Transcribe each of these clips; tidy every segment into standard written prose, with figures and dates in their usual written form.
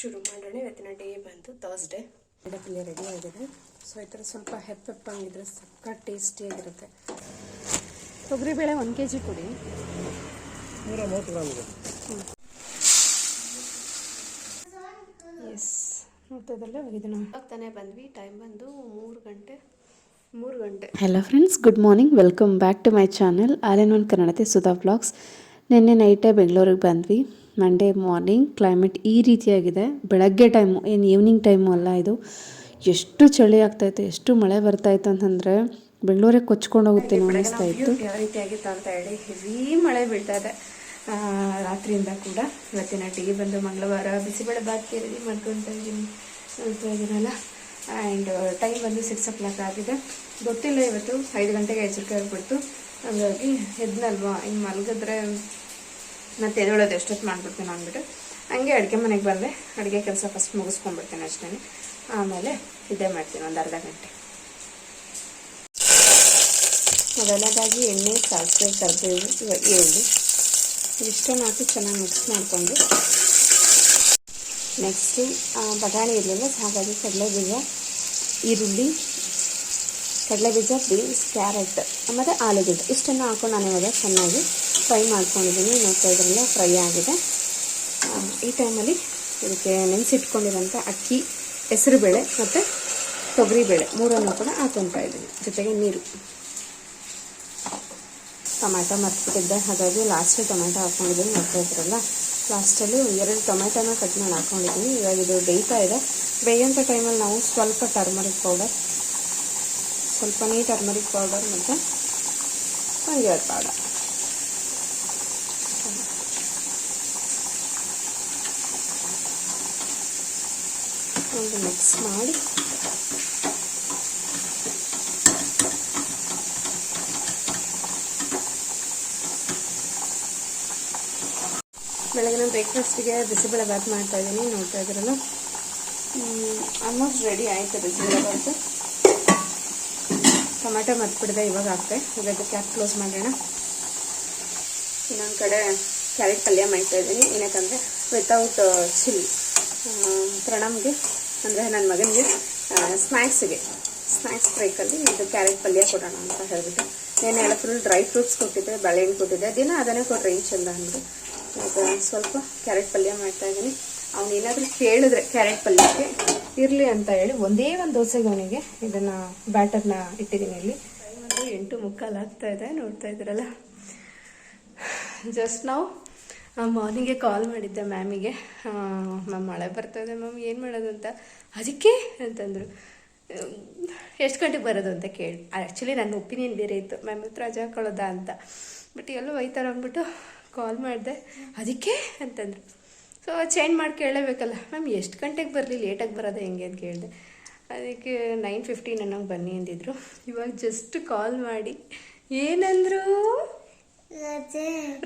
ಶುರು ಮಾಡೋಣ. ಇವತ್ತಿನ ಡೇ ಬಂತು ಥರ್ಸ್ಡೇ. ಪಲ್ಯ ರೆಡಿ ಆಗಿದೆ. ಸೊ ಈ ಥರ ಸ್ವಲ್ಪ ಹೆಪ್ಪಂಗಿದ್ರೆ ಸಕ್ಕ ಟೇಸ್ಟಿಯಾಗಿರುತ್ತೆ. ತೊಗರಿಬೇಳೆ 1 kg ಕೊಡಿ. 130 ಗ್ರಾಮ್ ಇದೆ. ಎಸ್, ನೋಡ್ತದಲ್ಲ ಇದನ್ನು ಆಗ್ತಾನೆ ಬಂದ್ವಿ. ಟೈಮ್ ಬಂದು 3 ಗಂಟೆ. Hello friends, good morning. Welcome back to my channel all in one Kannadathi Sudha vlogs. ನಿನ್ನೆ ನೈಟೇ ಬೆಂಗಳೂರಿಗೆ ಬಂದ್ವಿ. ಮಂಡೇ ಮಾರ್ನಿಂಗ್ ಕ್ಲೈಮೇಟ್ ಈ ರೀತಿಯಾಗಿದೆ. ಬೆಳಗ್ಗೆ ಟೈಮು, ಏನು ಈವ್ನಿಂಗ್ ಟೈಮು ಅಲ್ಲ ಇದು. ಎಷ್ಟು ಚಳಿ ಆಗ್ತಾಯಿತ್ತು, ಎಷ್ಟು ಮಳೆ ಬರ್ತಾಯಿತ್ತು ಅಂತಂದರೆ ಬೆಂಗಳೂರಿಗೆ ಕೊಚ್ಕೊಂಡು ಹೋಗುತ್ತೇನೋ ಅನ್ನಿಸ್ತಾ ಇತ್ತು. ಯಾವ ರೀತಿಯಾಗಿ ತರ್ತಾ ಹೇಳಿ ಹೆವಿ ಮಳೆ ಬೀಳ್ತಾ ಇದೆ ರಾತ್ರಿಯಿಂದ ಕೂಡ. ಇವತ್ತಿನ ಟೀ ಬಂದು ಮಂಗಳವಾರ ಬಿಸಿಬೇಳೆ ಬಾತ್ ರೆಡಿ ಮಾಡ್ಕೊತಾ ಇದ್ದೀನಿ, ನೋಡ್ತಾ ಇದ್ದೀನಲ್ಲ. ಆ್ಯಂಡ್ ಟೈಮ್ ಬಂದು 6 o'clock ಆಗಿದೆ. ಗೊತ್ತಿಲ್ಲ, ಇವತ್ತು 5 ಗಂಟೆಗೆ ಎಚ್ಚರಿಕೆ ಆಗಿಬಿಡ್ತು. ಹಾಗಾಗಿ ಎದ್ನಲ್ವಾ, ಇನ್ನು ಮಲಗಿದ್ರೆ ಮತ್ತೆ ಎದೊಳೋದು ಎಷ್ಟೊತ್ತು ಮಾಡಿಬಿಡ್ತೀನಿ ಅಂದ್ಬಿಟ್ಟು ಹಂಗೆ ಅಡುಗೆ ಮನೆಗೆ ಬಂದೆ. ಅಡುಗೆ ಕೆಲಸ ಫಸ್ಟ್ ಮುಗಿಸ್ಕೊಂಡ್ಬಿಡ್ತೀನಿ ಅಷ್ಟೇ. ಆಮೇಲೆ ಇದೇ ಮಾಡ್ತೀನಿ ಒಂದು ಅರ್ಧ ಗಂಟೆ. ಮೊದಲನೇದಾಗಿ ಎಣ್ಣೆ, ಸಾಸಿವೆ, ಕರಿಬೇವು, ಈರುಳ್ಳಿ ಇಷ್ಟನ್ನು ಹಾಕಿ ಚೆನ್ನಾಗಿ ಮಿಕ್ಸ್ ಮಾಡಿಕೊಂಡು, ನೆಕ್ಸ್ಟು ಬಟಾಣಿ ಇರಲಿಲ್ಲ, ಹಾಗಾಗಿ ಕಡಲೆಬೀಜ, ಈರುಳ್ಳಿ, ಕಡಲೆಬೀಜ, ಬೀನ್ಸ್, ಕ್ಯಾರೆಟ್ ಮತ್ತು ಆಲೂಗಡ್ಡೆ ಇಷ್ಟನ್ನು ಹಾಕೊಂಡು ನಾನು ಇವಾಗ ಚೆನ್ನಾಗಿ ಫ್ರೈ ಮಾಡ್ಕೊಂಡಿದ್ದೀನಿ. ನೋಡ್ತಾ ಇದ್ರಲ್ಲ, ಫ್ರೈ ಆಗಿದೆ. ಈ ಟೈಮಲ್ಲಿ ಇದಕ್ಕೆ ನೆನೆಸಿಟ್ಕೊಂಡಿರೋಂಥ ಅಕ್ಕಿ, ಹೆಸರುಬೇಳೆ ಮತ್ತು ತೊಗರಿಬೇಳೆ ಮೂರನ್ನು ಕೂಡ ಹಾಕೊತಾ ಇದ್ದೀನಿ, ಜೊತೆಗೆ ನೀರು. ಟೊಮ್ಯಾಟೊ ಮರ್ತಿದ್ದೆ, ಹಾಗಾಗಿ ಲಾಸ್ಟಲ್ಲಿ ಟೊಮ್ಯಾಟೊ ಹಾಕ್ಕೊಂಡಿದ್ದೀನಿ. ನೋಡ್ತಾ ಇದ್ರಲ್ಲ, ಲಾಸ್ಟಲ್ಲಿ 2 ಟೊಮ್ಯಾಟೊನ ಕಟ್ ಮಾಡಿ ಹಾಕ್ಕೊಂಡಿದ್ದೀನಿ. ಇವಾಗ ಇದು ಬೇಯ್ತಾ ಇದೆ. ಬೇಯೋಂಥ ಟೈಮಲ್ಲಿ ನಾವು ಸ್ವಲ್ಪನೇ ಟರ್ಮರಿಕ್ ಪೌಡರ್ ಮತ್ತು ಪಂಜಾಬ್ ಪೌಡರ್ ಒಂದು ಮಿಕ್ಸ್ ಮಾಡಿ ಬೆಳಗಿನ ಬ್ರೇಕ್ಫಾಸ್ಟಿಗೆ ಬಿಸಿಬೇಳೆ ಬಾತ್ ಮಾಡ್ತಾ ಇದ್ದೀನಿ. ನೋಡ್ತಾ ಇದ್ದೀರಲ್ಲ, ಆಲ್ಮೋಸ್ಟ್ ರೆಡಿ ಆಯಿತು ಬಿಸಿಬೇಳೆ ಬಾತು. ಟೊಮ್ಯಾಟೊ ಮರ್ತ್ಬಿಡಿದೆ, ಇವಾಗ ಹಾಕ್ತೆ. ಇವಾಗ ಕ್ಯಾಪ್ ಕ್ಲೋಸ್ ಮಾಡೋಣ. ಇನ್ನೊಂದು ಕಡೆ ಕ್ಯಾರೆಟ್ ಪಲ್ಯ ಮಾಡ್ತಾ ಇದ್ದೀನಿ. ಏನಕ್ಕಂದರೆ ವಿತೌಟ್ ಚಿಲ್ಲಿ ಪ್ರಣಮ್ಗೆ, ಅಂದರೆ ನನ್ನ ಮಗನಿಗೆ ಸ್ನ್ಯಾಕ್ಸ್ ಬ್ರೇಕಲ್ಲಿ ಇದು ಕ್ಯಾರೆಟ್ ಪಲ್ಯ ಕೊಡೋಣ ಅಂತ ಹೇಳಿಬಿಟ್ಟು. ಏನೆಲ್ಲ ಫುಲ್ ಡ್ರೈ ಫ್ರೂಟ್ಸ್ ಕೊಟ್ಟಿದ್ದೆ, ಬಾಳೆಹಣ್ಣು ಕೊಟ್ಟಿದ್ದೆ. ದಿನ ಅದನ್ನೇ ಕೊಟ್ಟರೆ ಏನು ಚಂದ ಅಂದರು. ಈಗ ಸ್ವಲ್ಪ ಕ್ಯಾರೆಟ್ ಪಲ್ಯ ಮಾಡ್ತಾಯಿದ್ದೀನಿ. ಅವ್ನು ಏನಾದರೂ ಕೇಳಿದ್ರೆ ಕ್ಯಾರೆಟ್ ಪಲ್ಯಕ್ಕೆ ಇರಲಿ ಅಂತ ಹೇಳಿ ಒಂದೇ ಒಂದು ದೋಸೆಗೆ ಅವನಿಗೆ ಇದನ್ನು ಬ್ಯಾಟರ್ನ ಇಟ್ಟಿದ್ದೀನಿ. ಇಲ್ಲಿ ಒಂದು 8:45 ಆಗ್ತಾಯಿದೆ. ನೋಡ್ತಾ ಇದ್ದೀರಲ್ಲ, ಜಸ್ಟ್ ನಾವು ಮಾರ್ನಿಂಗೆ ಕಾಲ್ ಮಾಡಿದ್ದೆ ಮ್ಯಾಮಿಗೆ. ಮ್ಯಾಮ್ ಮಳೆ ಬರ್ತಾಯಿದೆ ಮ್ಯಾಮ್, ಏನು ಮಾಡೋದು ಅಂತ. ಅದಕ್ಕೆ ಅಂತಂದರು. ಎಷ್ಟು ಗಂಟೆಗೆ ಬರೋದು ಅಂತ ಕೇಳಿ. ಆ್ಯಕ್ಚುಲಿ ನನ್ನ ಒಪಿನಿಯನ್ ಬೇರೆ ಇತ್ತು, ಮ್ಯಾಮ್ ಹತ್ರ ರಜಾ ಹಾಕೊಳ್ಳೋದಾ ಅಂತ. ಬಟ್ ಎಲ್ಲೋ ಒಯ್ತಾರೆ ಅಂದ್ಬಿಟ್ಟು ಕಾಲ್ ಮಾಡಿದೆ. ಅದಕ್ಕೆ ಅಂತಂದರು. ಸೊ ಚೇಂಜ್ ಮಾಡಿ ಕೇಳಲೇಬೇಕಲ್ಲ, ಮ್ಯಾಮ್ ಎಷ್ಟು ಗಂಟೆಗೆ ಬರಲಿ, ಲೇಟಾಗಿ ಬರೋದು ಹೆಂಗೆ ಅಂತ ಕೇಳಿದೆ. ಅದಕ್ಕೆ 9:15 ಅನ್ನೋಂಗೆ ಬನ್ನಿ ಅಂದಿದ್ರು. ಇವಾಗ ಜಸ್ಟ್ ಕಾಲ್ ಮಾಡಿ ಏನಂದ್ರು,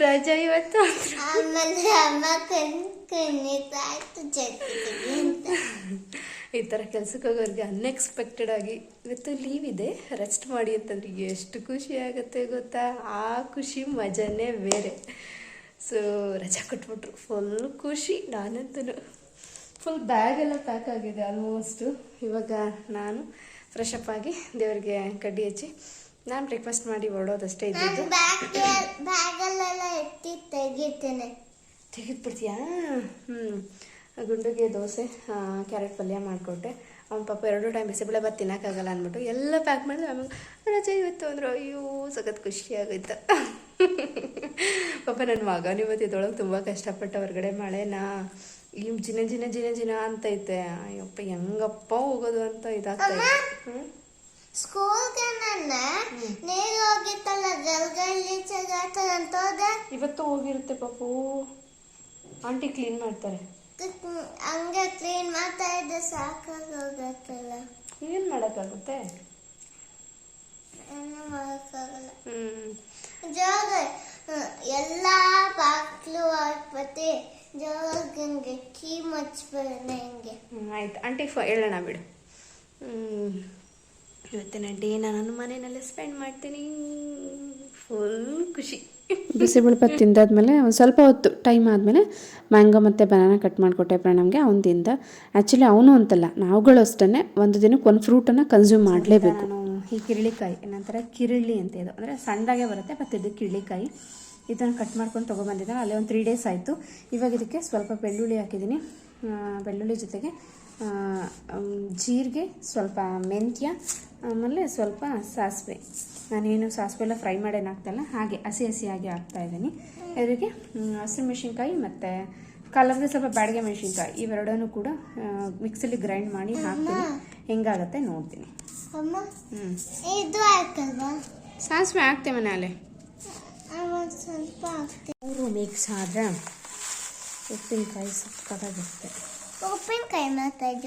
ರಜಾ ಇವತ್ತು. ಈ ಥರ ಕೆಲ್ಸಕ್ಕೆ ಹೋಗೋರಿಗೆ ಅನ್ಎಕ್ಸ್ಪೆಕ್ಟೆಡ್ ಆಗಿ ಇವತ್ತು ಲೀವ್ ಇದೆ, ರೆಸ್ಟ್ ಮಾಡಿ ಅಂತಂದ್ರೆ ಎಷ್ಟು ಖುಷಿ ಆಗುತ್ತೆ ಗೊತ್ತಾ. ಆ ಖುಷಿ ಮಜಾನೇ ಬೇರೆ. ಸೊ ರಜಾ ಕೊಟ್ಬಿಟ್ರು, ಫುಲ್ ಖುಷಿ. ನಾನಂತೂ ಫುಲ್ ಬ್ಯಾಗೆಲ್ಲ ಪ್ಯಾಕ್ ಆಗಿದೆ ಆಲ್ಮೋಸ್ಟು. ಇವಾಗ ನಾನು ಫ್ರೆಶ್ ಅಪ್ ಆಗಿ ದೇವರಿಗೆ ಕಡ್ಡಿ ಹಚ್ಚಿ ನಾನು ಬ್ರೇಕ್ಫಾಸ್ಟ್ ಮಾಡಿ ಹೊರಡೋದಷ್ಟೇ ಇದ್ದಿದ್ದು. ತೆಗೆದ್ಬಿಡ್ತೀಯಾ? ಗುಂಡುಗೆ ದೋಸೆ, ಕ್ಯಾರೆಟ್ ಪಲ್ಯ ಮಾಡಿಕೊಟ್ಟೆ. ಅವ್ನ ಪಾಪ 2 ಟೈಮ್ ಬಿಸಿಬೇಳೆ ಬಾತ್ ತಿನ್ನೋಕ್ಕಾಗಲ್ಲ ಅಂದ್ಬಿಟ್ಟು ಎಲ್ಲ ಪ್ಯಾಕ್ ಮಾಡಿದ್ರೆ ಆಮೇಲೆ ರಜೆ ಇವತ್ತು ಅಂದರು. ಅಯ್ಯೋ ಸಖತ್ ಖುಷಿಯಾಗೋಯ್ತು. ಪಾಪ ನನ್ನ ಮಗನ ಇವತ್ತು ಇದೊಳಗೆ ತುಂಬ ಕಷ್ಟಪಟ್ಟ. ಹೊರಗಡೆ ಮಳೆನಾ ಈ ಜಿನ ಅಂತೈತೆ. ಅಯ್ಯಪ್ಪ ಹೆಂಗಪ್ಪ ಹೋಗೋದು ಅಂತ ಇದಾಗ್ತಾಯಿತ್ತು. ಇವತ್ತು ಹೋಗಿರುತ್ತೆ ಪಾಪು, ಆಂಟಿ ಕ್ಲೀನ್ ಮಾಡ್ತಾರೆ. ಹಂಗೆ ಕ್ಲೀನ್ ಮಾಡ್ತಾ ಇದ್ದೆ, ಸಾಕಾಗೋಗತ್ತಲ್ಲ. ಏನು ಮಾಡೋಕ್ಕಾಗುತ್ತೆ, ಏನು ಮಾಡೋಕ್ಕಾಗಲ್ಲ. ಜೋಗ ಎಲ್ಲ ಬಾಕ್ಲು ಹಾಕ್ಬತ್ತಿ, ಜೋಗಂಗೆ ಕೀ ಮುಚ್ಬೇಡ ಹೆಂಗೆ. ಆಯ್ತು ಆಂಟಿ ಹೇಳೋಣ ಬಿಡು. ಇವತ್ತಿನ ಡೇ ನಾನು ಮನೆಯಲ್ಲೇ ಸ್ಪೆಂಡ್ ಮಾಡ್ತೀನಿ. ಫುಲ್ ಖುಷಿ. ಬಿಸಿಬೇಳೆಬಾತ್ ತಿಂದಾದ್ಮೇಲೆ ಒಂದು ಸ್ವಲ್ಪ ಹೊತ್ತು ಟೈಮ್ ಆದಮೇಲೆ ಮ್ಯಾಂಗೋ ಮತ್ತು ಬನಾನಾ ಕಟ್ ಮಾಡಿಕೊಟ್ಟೆ ಪ್ರಣಮ್ಗೆ. ಅವ್ನು ತಿಂದ. ಆ್ಯಕ್ಚುಲಿ ಅವನು ಅಂತಲ್ಲ, ನಾವುಗಳು ಅಷ್ಟೇ ಒಂದು ದಿನಕ್ಕೆ ಒಂದು ಫ್ರೂಟನ್ನು ಕನ್ಸ್ಯೂಮ್ ಮಾಡಲೇಬೇಕು. ನಾನು ಈ ಕಿರಳಿಕಾಯಿ ನಂತರ ಕಿರಳಿ ಅಂತ ಇದು ಅಂದರೆ ಸಣ್ಣದಾಗೆ ಬರುತ್ತೆ, ಮತ್ತು ಇದು ಕಿರಳಿಕಾಯಿ ಇದನ್ನು ಕಟ್ ಮಾಡ್ಕೊಂಡು ತೊಗೊಬಂದಿದ್ದೆ. ಅಲ್ಲೇ ಒಂದು 3 days ಆಯಿತು. ಇವಾಗ ಇದಕ್ಕೆ ಸ್ವಲ್ಪ ಬೆಳ್ಳುಳ್ಳಿ ಹಾಕಿದ್ದೀನಿ. ಬೆಳ್ಳುಳ್ಳಿ ಜೊತೆಗೆ ಜೀರಿಗೆ, ಸ್ವಲ್ಪ ಮೆಂತ್ಯ, ಆಮೇಲೆ ಸ್ವಲ್ಪ ಸಾಸಿವೆ. ನಾನೇನು ಸಾಸಿವೆ ಎಲ್ಲ ಫ್ರೈ ಮಾಡೇನು ಹಾಕ್ತಲ್ಲ, ಹಾಗೆ ಹಸಿಯಾಗಿ ಹಾಕ್ತಾಯಿದ್ದೀನಿ. ಇದಕ್ಕೆ ಹಸಿಮೆಣ್ಸಿನ್ಕಾಯಿ ಮತ್ತು ಕಲ್ಲಂಗಡಿ, ಸ್ವಲ್ಪ ಬ್ಯಾಡಗೆ ಮೆಣಸಿನ್ಕಾಯಿ, ಇವೆರಡನ್ನೂ ಕೂಡ ಮಿಕ್ಸಲ್ಲಿ ಗ್ರೈಂಡ್ ಮಾಡಿ ಹಾಕ್ತೀನಿ. ಹೆಂಗಾಗತ್ತೆ ನೋಡ್ತೀನಿ. ಇದು ಹಾಕಲ್ವಾ? ಸಾಸಿವೆ ಹಾಕ್ತೆ ಮನೆಯಲ್ಲೇ. ಸ್ವಲ್ಪ ಹಾಕ್ತೀನಿ. 3 ಮಿಕ್ಸ್ ಆದರೆ ಉಪ್ಪಿನಕಾಯಿ ಸಕ್ಕತ್ತಾಗಿರುತ್ತೆ. ಉಪ್ಪಿನಕಾಯಿ ಮಾತಾಡ.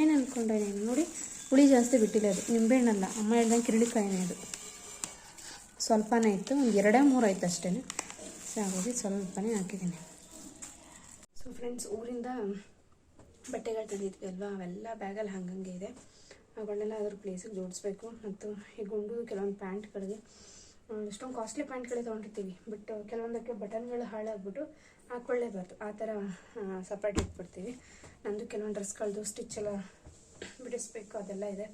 ಏನು ಅಂದ್ಕೊಂಡೆ ನೀನು? ನೋಡಿ, ಹುಳಿ ಜಾಸ್ತಿ ಬಿಟ್ಟಿಲ್ಲ. ಅದು ನಿಂಬೆಹಣ್ಣಲ್ಲ, ಅಮ್ಮ ಹೇಳ್ದಂಗೆ ಕಿರಳಿಕಾಯಿನೇ. ಅದು ಸ್ವಲ್ಪನೇ ಇತ್ತು, ಒಂದು 2-3 ಆಯ್ತು ಅಷ್ಟೇ. ಹಾಗಾಗಿ ಸ್ವಲ್ಪನೇ ಹಾಕಿದ್ದೀನಿ. ಸೊ ಫ್ರೆಂಡ್ಸ್, ಊರಿಂದ ಬಟ್ಟೆಗಳು ತಂದಿದ್ವಿ ಅಲ್ವಾ, ಅವೆಲ್ಲ ಬ್ಯಾಗಲ್ಲಿ ಹಂಗಂಗೆ ಇದೆ. ಅವುಗಳನ್ನೆಲ್ಲ ಅದ್ರ ಪ್ಲೇಸಿಗೆ ಜೋಡಿಸ್ಬೇಕು. ಮತ್ತು ಈ ಗುಂಡು ಕೆಲವೊಂದು ಪ್ಯಾಂಟ್ಗಳಿಗೆ ಎಷ್ಟೊಂದು ಕಾಸ್ಟ್ಲಿ ಪ್ಯಾಂಟ್ಗಳೇ ತೊಗೊಂಡಿರ್ತೀವಿ, ಬಟ್ ಕೆಲವೊಂದಕ್ಕೆ ಬಟನ್ಗಳು ಹಾಳಾಗ್ಬಿಟ್ಟು ಹಾಕ್ಕೊಳ್ಳೇಬಾರ್ದು, ಆ ಥರ ಸಪ್ರೇಟ್ ಇಟ್ಬಿಡ್ತೀವಿ. ನಂದು ಕೆಲವೊಂದು ಡ್ರೆಸ್ಗಳದ್ದು ಸ್ಟಿಚ್ ಎಲ್ಲ ಬಿಡಿಸ್ಬೇಕು, ಅದೆಲ್ಲ ಇದೆ.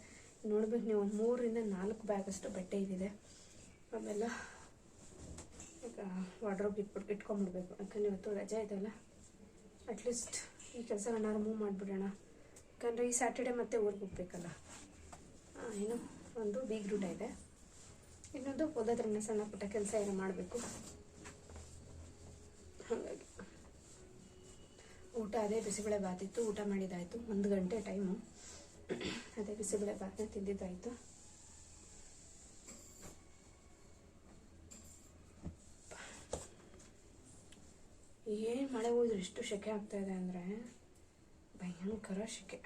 ನೋಡ್ಬೇಕು ನೀವು, ಒಂದು 3-4 ಬ್ಯಾಗ್ ಅಷ್ಟು ಬಟ್ಟೆ ಇದಿದೆ. ಆಮೇಲೆ ಈಗ ವಾರ್ಡ್ರೋಬ್ ಇಟ್ಕೊಂಡ್ಬಿಡ್ಬೇಕು. ಯಾಕಂದರೆ ಇವತ್ತು ರಜೆ ಇದೆಯಲ್ಲ, ಅಟ್ಲೀಸ್ಟ್ ಈ ಕೆಲಸಗಳನ್ನ ಮೂವ್ ಮಾಡಿಬಿಡೋಣ. ಯಾಕಂದರೆ ಈ ಸ್ಯಾಟರ್ಡೆ ಮತ್ತೆ ಊರಿಗೆ ಹೋಗ್ಬೇಕಲ್ಲ. ಏನು ಒಂದು ಬೀಗ್ ರೂಢ ಇದೆ, ಇನ್ನೊಂದು ಓದೋದ್ರಿಂದ ಸಣ್ಣ ಪುಟ್ಟ ಕೆಲಸ ಏನೋ ಮಾಡಬೇಕು. ಹಾಗಾಗಿ ಊಟ ಅದೇ ಬಿಸಿಬೇಳೆ ಬಾತಿತ್ತು, ಊಟ ಮಾಡಿದ್ದಾಯಿತು. 1 ಗಂಟೆ ಟೈಮು. ಅದೇ ಬಿಸಿಬೇಳೆ ಬಾತನ್ನ ತಿಂದಿದ್ದಾಯಿತು. ಏನು ಮಳೆ ಹೋದ್ರೆ ಎಷ್ಟು ಸೆಕೆ ಆಗ್ತಾ ಇದೆ ಅಂದರೆ ಭಯಂಕರ ಸೆಕೆ.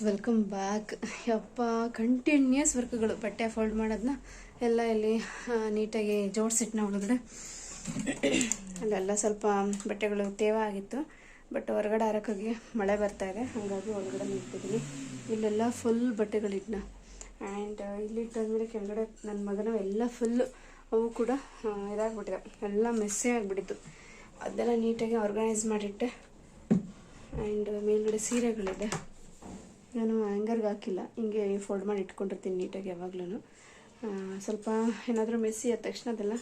Welcome back. ಯಪ್ಪ, ಕಂಟಿನ್ಯೂಸ್ ವರ್ಕ್ಗಳು. ಬಟ್ಟೆ ಫೋಲ್ಡ್ ಮಾಡೋದನ್ನ ಎಲ್ಲ ಇಲ್ಲಿ ನೀಟಾಗಿ ಜೋಡಿಸಿಟ್ನ ಒಳಗಡೆ. ಅಲ್ಲೆಲ್ಲ ಸ್ವಲ್ಪ ಬಟ್ಟೆಗಳು ತೇವ ಆಗಿತ್ತು, ಬಟ್ ಹೊರಗಡೆ ಹಾರೋಕ್ಕಾಗಿ ಮಳೆ ಬರ್ತಾಯಿದೆ, ಹಾಗಾಗಿ ಒಳಗಡೆ ನಿಂತಿದ್ದೀನಿ. ಇಲ್ಲೆಲ್ಲ ಫುಲ್ ಬಟ್ಟೆಗಳಿಟ್ನ. ಆ್ಯಂಡ್ ಇಲ್ಲಿಟ್ಟಾದ್ಮೇಲೆ ಕೆಳಗಡೆ ನನ್ನ ಮಗನ ಎಲ್ಲ ಫುಲ್ಲು ಅವು ಕೂಡ ಇದಾಗ್ಬಿಟ್ಟಿದೆ, ಎಲ್ಲ ಮೆಸ್ಸೇ ಆಗಿಬಿಟ್ಟಿತ್ತು. ಅದೆಲ್ಲ ನೀಟಾಗಿ ಆರ್ಗನೈಸ್ ಮಾಡಿಟ್ಟೆ. ಆ್ಯಂಡ್ ಮೇಲ್ಗಡೆ ಸೀರೆಗಳಿದೆ, ನಾನು ಹ್ಯಾಂಗರ್ಗೆ ಹಾಕಿಲ್ಲ, ಹಿಂಗೆ ಫೋಲ್ಡ್ ಮಾಡಿ ಇಟ್ಕೊಂಡಿರ್ತೀನಿ ನೀಟಾಗಿ ಯಾವಾಗ್ಲೂ. ಸ್ವಲ್ಪ ಏನಾದರೂ ಮೆಸ್ಸಿ ಆದ ತಕ್ಷಣ ಅದೆಲ್ಲ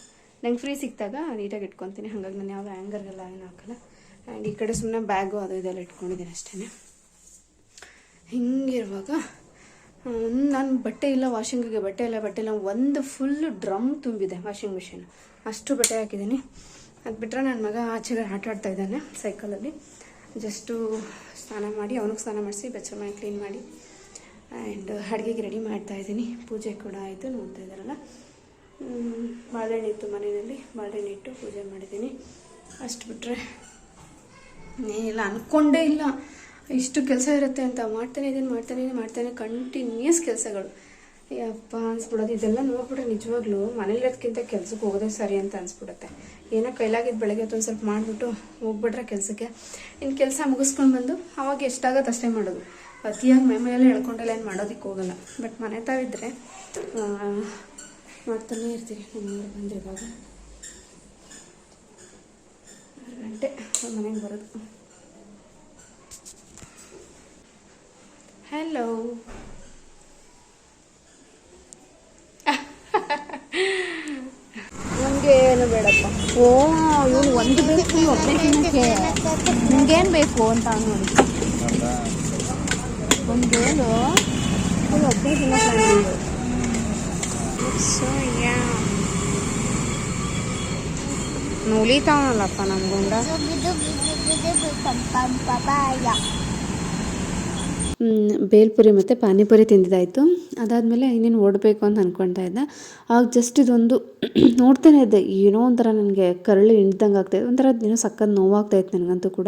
ನಂಗೆ ಫ್ರೀ ಸಿಕ್ಕಿದಾಗ ನೀಟಾಗಿ ಇಟ್ಕೊತೀನಿ. ಹಾಗಾಗಿ ನಾನು ಯಾವ ಹ್ಯಾಂಗರ್ಗೆಲ್ಲ ಏನು ಹಾಕಲ್ಲ. ಆ್ಯಂಡ್ ಈ ಕಡೆ ಸುಮ್ಮನೆ ಬ್ಯಾಗು ಅದು ಇದೆಲ್ಲ ಇಟ್ಕೊಂಡಿದ್ದೀನಿ ಅಷ್ಟೇ. ಹಿಂಗಿರುವಾಗ ನಾನು ಬಟ್ಟೆ ಇಲ್ಲ, ವಾಷಿಂಗಿಗೆ ಬಟ್ಟೆ ಇಲ್ಲ, ಒಂದು ಫುಲ್ ಡ್ರಮ್ ತುಂಬಿದೆ ವಾಷಿಂಗ್ ಮಿಷಿನ್, ಅಷ್ಟು ಬಟ್ಟೆ ಹಾಕಿದ್ದೀನಿ. ಅದು ಬಿಟ್ಟರೆ ನನ್ನ ಮಗ ಆಚೆಗೆ ಆಟ ಆಡ್ತಾ ಇದ್ದಾನೆ ಸೈಕಲಲ್ಲಿ. ಜಸ್ಟು ಸ್ನಾನ ಮಾಡಿ, ಅವನಿಗೆ ಸ್ನಾನ ಮಾಡಿಸಿ ಬೆಚ್ಚ ಮನೆ ಕ್ಲೀನ್ ಮಾಡಿ ಆ್ಯಂಡ್ ಅಡುಗೆಗೆ ರೆಡಿ ಮಾಡ್ತಾಯಿದ್ದೀನಿ. ಪೂಜೆ ಕೂಡ ಆಯಿತು, ನೋಡ್ತಾ ಇದ್ದಾರಲ್ಲ. ಬಾಳೆಹಣ್ಣು ಇತ್ತು ಮನೆಯಲ್ಲಿ, ಬಾಳೆಹಣ್ಣು ಇಟ್ಟು ಪೂಜೆ ಮಾಡಿದ್ದೀನಿ. ಅಷ್ಟು ಬಿಟ್ಟರೆ ಏನಿಲ್ಲ. ಅಂದ್ಕೊಂಡೇ ಇಲ್ಲ ಇಷ್ಟು ಕೆಲಸ ಇರುತ್ತೆ ಅಂತ. ಮಾಡ್ತಾನೆ ಕಂಟಿನ್ಯೂಸ್ ಕೆಲಸಗಳು. ಯಪ್ಪ ಅನ್ಸ್ಬಿಡೋದು. ಇದೆಲ್ಲ ನೋಡ್ಬಿಟ್ರೆ ನಿಜವಾಗ್ಲೂ ಮನೇಲಿರೋದಕ್ಕಿಂತ ಕೆಲ್ಸಕ್ಕೆ ಹೋಗೋದೇ ಸರಿ ಅಂತ ಅನ್ಸ್ಬಿಡುತ್ತೆ. ಏನೋ ಕೈಲಾಗಿದ್ದು ಬೆಳಗ್ಗೆ ಹೊತ್ತು ಒಂದು ಸ್ವಲ್ಪ ಮಾಡಿಬಿಟ್ಟು ಹೋಗ್ಬಿಟ್ರೆ ಕೆಲಸಕ್ಕೆ, ಇನ್ನು ಕೆಲಸ ಮುಗಿಸ್ಕೊಂಡು ಬಂದು ಅವಾಗ ಎಷ್ಟಾಗತ್ತೆ ಅಷ್ಟೇ ಮಾಡೋದು. ಅತಿಯಾಗಿ ಮೈಮೆಲ್ಲ ಎಳ್ಕೊಂಡೆಲ್ಲ ಏನು ಮಾಡೋದಕ್ಕೆ ಹೋಗಲ್ಲ. ಬಟ್ ಮನೆ ತಾವಿದ್ದರೆ ಮಾಡ್ತಾನೆ ಇರ್ತೀವಿ. ನಮ್ಮ ಬಂದರೆ ಇವಾಗ 6 ಗಂಟೆ ಮನೆಗೆ ಬರೋದು. ಹಲೋ, ನಮಗೆ ಏನು ಬೇಡಪ್ಪ. ಓ ಇವಳು ಒಂದು ಬೇಕು ಒಬ್ಬನೇ ತಿನ್ನೋಕ್ಕೆ ನಿಮ್ಗೇನು ಬೇಕು ಅಂತ ನೋಡಿ ಒಂದು ಬೇಲು ಫುಲ್ ಒಬ್ಬನೇ ತಿನ್ನೋಕೆ ಸೊ ಯಾ ಉಳಿತಾವನಲ್ಲಪ್ಪ ನಮ್ಮ ಗುಂಡ. ಬೇಲ್ಪುರಿ ಮತ್ತು ಪಾನಿಪುರಿ ತಿಂದಿದ್ದಾಯಿತು. ಅದಾದಮೇಲೆ ಇನ್ನೇನು ಓಡಬೇಕು ಅಂತ ಅಂದ್ಕೊಳ್ತಾ ಇದ್ದೆ. ಆಗ ಜಸ್ಟ್ ಇದೊಂದು ನೋಡ್ತಾನೆ ಇದ್ದೆ, ಏನೋ ಒಂಥರ ನನಗೆ ಕರಳು ಹಿಂಡ್ದಂಗೆ ಆಗ್ತಾಯಿದೆ, ಒಂಥರ ಏನೋ ಸಕ್ಕತ್ ನೋವಾಗ್ತಾಯಿತ್ತು ನನಗಂತೂ ಕೂಡ.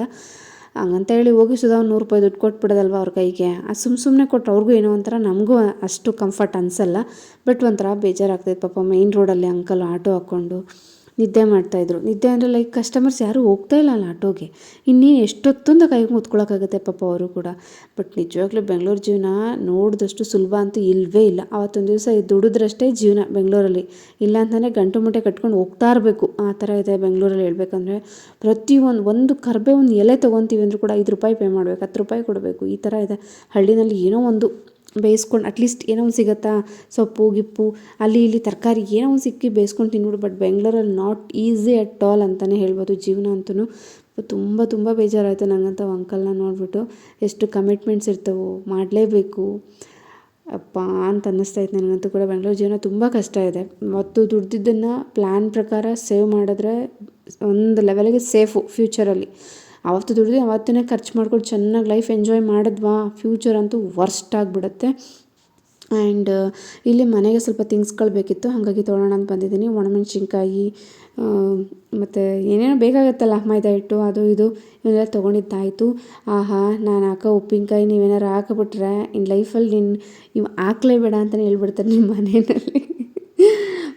ಹಂಗಂತ ಹೇಳಿ ಹೋಗಿ ಸುಧಾ ಒಂದು 100 ರೂಪಾಯಿ ದುಡ್ಡು ಕೊಟ್ಬಿಡೋದಲ್ವ ಅವ್ರ ಕೈಗೆ. ಅದು ಸುಮ್ಮನೆ ಕೊಟ್ಟರು ಅವ್ರಿಗೂ ಏನೋ ಒಂಥರ, ನಮಗೂ ಅಷ್ಟು ಕಂಫರ್ಟ್ ಅನಿಸಲ್ಲ. ಬಟ್ ಒಂಥರ ಬೇಜಾರಾಗ್ತಾಯಿತ್ತು ಪಾಪ. ಮೇಯ್ನ್ ರೋಡಲ್ಲಿ ಅಂಕಲ್ ಆಟೋ ಹಾಕ್ಕೊಂಡು ನಿದ್ದೆ ಮಾಡ್ತಾಯಿದ್ರು. ನಿದ್ದೆ ಅಂದರೆ ಲೈಕ್ ಕಸ್ಟಮರ್ಸ್ ಯಾರೂ ಹೋಗ್ತಾಯಿಲ್ಲ ಅಲ್ಲ ಆಟೋಗೆ, ಇನ್ನೇನು ಎಷ್ಟೊತ್ತೊಂದು ಕೈಗೆ ಮುತ್ಕೊಳ್ಳೋಕ್ಕಾಗುತ್ತೆ ಪಾಪ ಅವರು ಕೂಡ. ಬಟ್ ನಿಜವಾಗ್ಲೂ ಬೆಂಗಳೂರು ಜೀವನ ನೋಡಿದಷ್ಟು ಸುಲಭ ಅಂತೂ ಇಲ್ಲವೇ ಇಲ್ಲ. ಅವತ್ತೊಂದು ದಿವಸ ದುಡಿದ್ರಷ್ಟೇ ಜೀವನ ಬೆಂಗಳೂರಲ್ಲಿ, ಇಲ್ಲ ಅಂತಂದರೆ ಗಂಟು ಮುಟ್ಟೆ ಕಟ್ಕೊಂಡು ಹೋಗ್ತಾ ಇರಬೇಕು, ಆ ಥರ ಇದೆ ಬೆಂಗಳೂರಲ್ಲಿ. ಹೇಳ್ಬೇಕಂದ್ರೆ ಒಂದು ಕರ್ಬೆ ಒಂದು ಎಲೆ ತೊಗೊತೀವಿ ಅಂದರೂ ಕೂಡ 5 ರೂಪಾಯಿ ಪೇ ಮಾಡಬೇಕು, 10 ರೂಪಾಯಿ ಕೊಡಬೇಕು, ಈ ಥರ ಇದೆ. ಹಳ್ಳಿನಲ್ಲಿ ಏನೋ ಒಂದು ಬೇಯಿಸ್ಕೊಂಡು ಅಟ್ಲೀಸ್ಟ್ ಏನೋ ಒಂದು ಸಿಗುತ್ತಾ, ಸೊಪ್ಪು ಗಿಪ್ಪು ಅಲ್ಲಿ ಇಲ್ಲಿ ತರಕಾರಿ ಏನೋ ಒಂದು ಸಿಕ್ಕಿ ಬೇಯಿಸ್ಕೊಂಡು ತಿನ್ಬಿಡು. ಬಟ್ ಬೆಂಗಳೂರಲ್ಲಿ ನಾಟ್ ಈಸಿ ಅಟ್ ಆಲ್ ಅಂತಲೇ ಹೇಳ್ಬೋದು ಜೀವನ ಅಂತೂ. ತುಂಬ ಬೇಜಾರಾಯಿತು ನನಗಂತ ಅಂಕಲ್ನ ನೋಡಿಬಿಟ್ಟು. ಎಷ್ಟು ಕಮಿಟ್ಮೆಂಟ್ಸ್ ಇರ್ತವೆ, ಮಾಡಲೇಬೇಕು ಅಪ್ಪ ಅಂತ ಅನ್ನಿಸ್ತಾಯಿತ್ತು ನನಗಂತೂ ಕೂಡ. ಬೆಂಗಳೂರು ಜೀವನ ತುಂಬ ಕಷ್ಟ ಇದೆ. ಮತ್ತು ದುಡ್ದಿದ್ದನ್ನು ಪ್ಲ್ಯಾನ್ ಪ್ರಕಾರ ಸೇವ್ ಮಾಡಿದ್ರೆ ಒಂದು ಲೆವೆಲ್ಗೆ ಸೇಫು ಫ್ಯೂಚರಲ್ಲಿ. ಅವತ್ತು ದುಡ್ದು ಅವತ್ತೇ ಖರ್ಚು ಮಾಡ್ಕೊಂಡು ಚೆನ್ನಾಗಿ ಲೈಫ್ ಎಂಜಾಯ್ ಮಾಡಿದ್ವಾ, ಫ್ಯೂಚರ್ ಅಂತೂ ವರ್ಸ್ಟ್ ಆಗಿಬಿಡುತ್ತೆ. ಆ್ಯಂಡ್ ಇಲ್ಲಿ ಮನೆಗೆ ಸ್ವಲ್ಪ ಥಿಂಗ್ಸ್ಗಳು ಬೇಕಿತ್ತು, ಹಾಗಾಗಿ ತೊಗೊಳ್ಳೋಣ ಅಂತ ಬಂದಿದ್ದೀನಿ. ಒಣಮೆಣ್ಸಿನ್ಕಾಯಿ ಮತ್ತು ಏನೇನೋ ಬೇಕಾಗುತ್ತಲ್ಲ, ಮೈದಾ ಹಿಟ್ಟು ಅದು ಇದು ಇವನ್ನೆಲ್ಲ ತೊಗೊಂಡಿದ್ದಾಯಿತು. ಆಹಾ, ನಾನು ಹಾಕೋ ಉಪ್ಪಿನಕಾಯಿ ನೀವೇನಾರು ಹಾಕಿಬಿಟ್ರೆ ಇನ್ನು ಲೈಫಲ್ಲಿ ಇವು ಹಾಕ್ಲೇಬೇಡ ಅಂತಲೇ ಹೇಳ್ಬಿಡ್ತಾರೆ ನಿಮ್ಮ ಮನೆಯಲ್ಲಿ.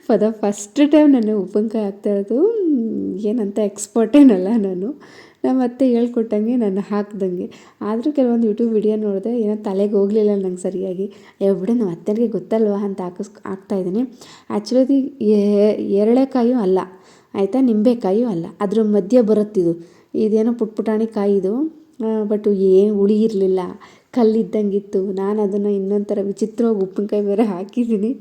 ಫಾರ್ ದ ಫಸ್ಟ್ ಟೈಮ್ ನಾನು ಉಪ್ಪಿನಕಾಯಿ ಹಾಕ್ತಾಯಿರೋದು. ಏನಂತ ಎಕ್ಸ್ಪರ್ಟೇನಲ್ಲ ನಾನು, ನಮ್ಮ ಅತ್ತೆ ಹೇಳ್ಕೊಟ್ಟಂಗೆ ನಾನು ಹಾಕ್ದಂಗೆ. ಆದರೂ ಕೆಲವೊಂದು ಯೂಟ್ಯೂಬ್ ವಿಡಿಯೋ ನೋಡಿದೆ, ಏನೋ ತಲೆಗೆ ಹೋಗಲಿಲ್ಲ ನಂಗೆ ಸರಿಯಾಗಿ. ಬಿಡು ನಮ್ಮ ಅತ್ತೆಗೆ ಗೊತ್ತಲ್ವ ಅಂತ ಹಾಕ್ತಾಯಿದ್ದೀನಿ. ಆ್ಯಕ್ಚುಲಿ ಎರಳೆಕಾಯೂ ಅಲ್ಲ ಆಯಿತಾ, ನಿಂಬೆಕಾಯೂ ಅಲ್ಲ, ಅದ್ರ ಮಧ್ಯೆ ಬರುತ್ತಿದ್ದು ಇದೇನೋ ಪುಟಾಣಿ ಕಾಯಿದು. ಬಟ್ ಏನು ಹುಳಿ ಇರಲಿಲ್ಲ, ಕಲ್ಲಿದ್ದಂಗಿತ್ತು. ನಾನು ಅದನ್ನು ಇನ್ನೊಂದು ಥರ ವಿಚಿತ್ರವಾಗಿ ಉಪ್ಪಿನಕಾಯಿ ಬೇರೆ ಹಾಕಿದ್ದೀನಿ.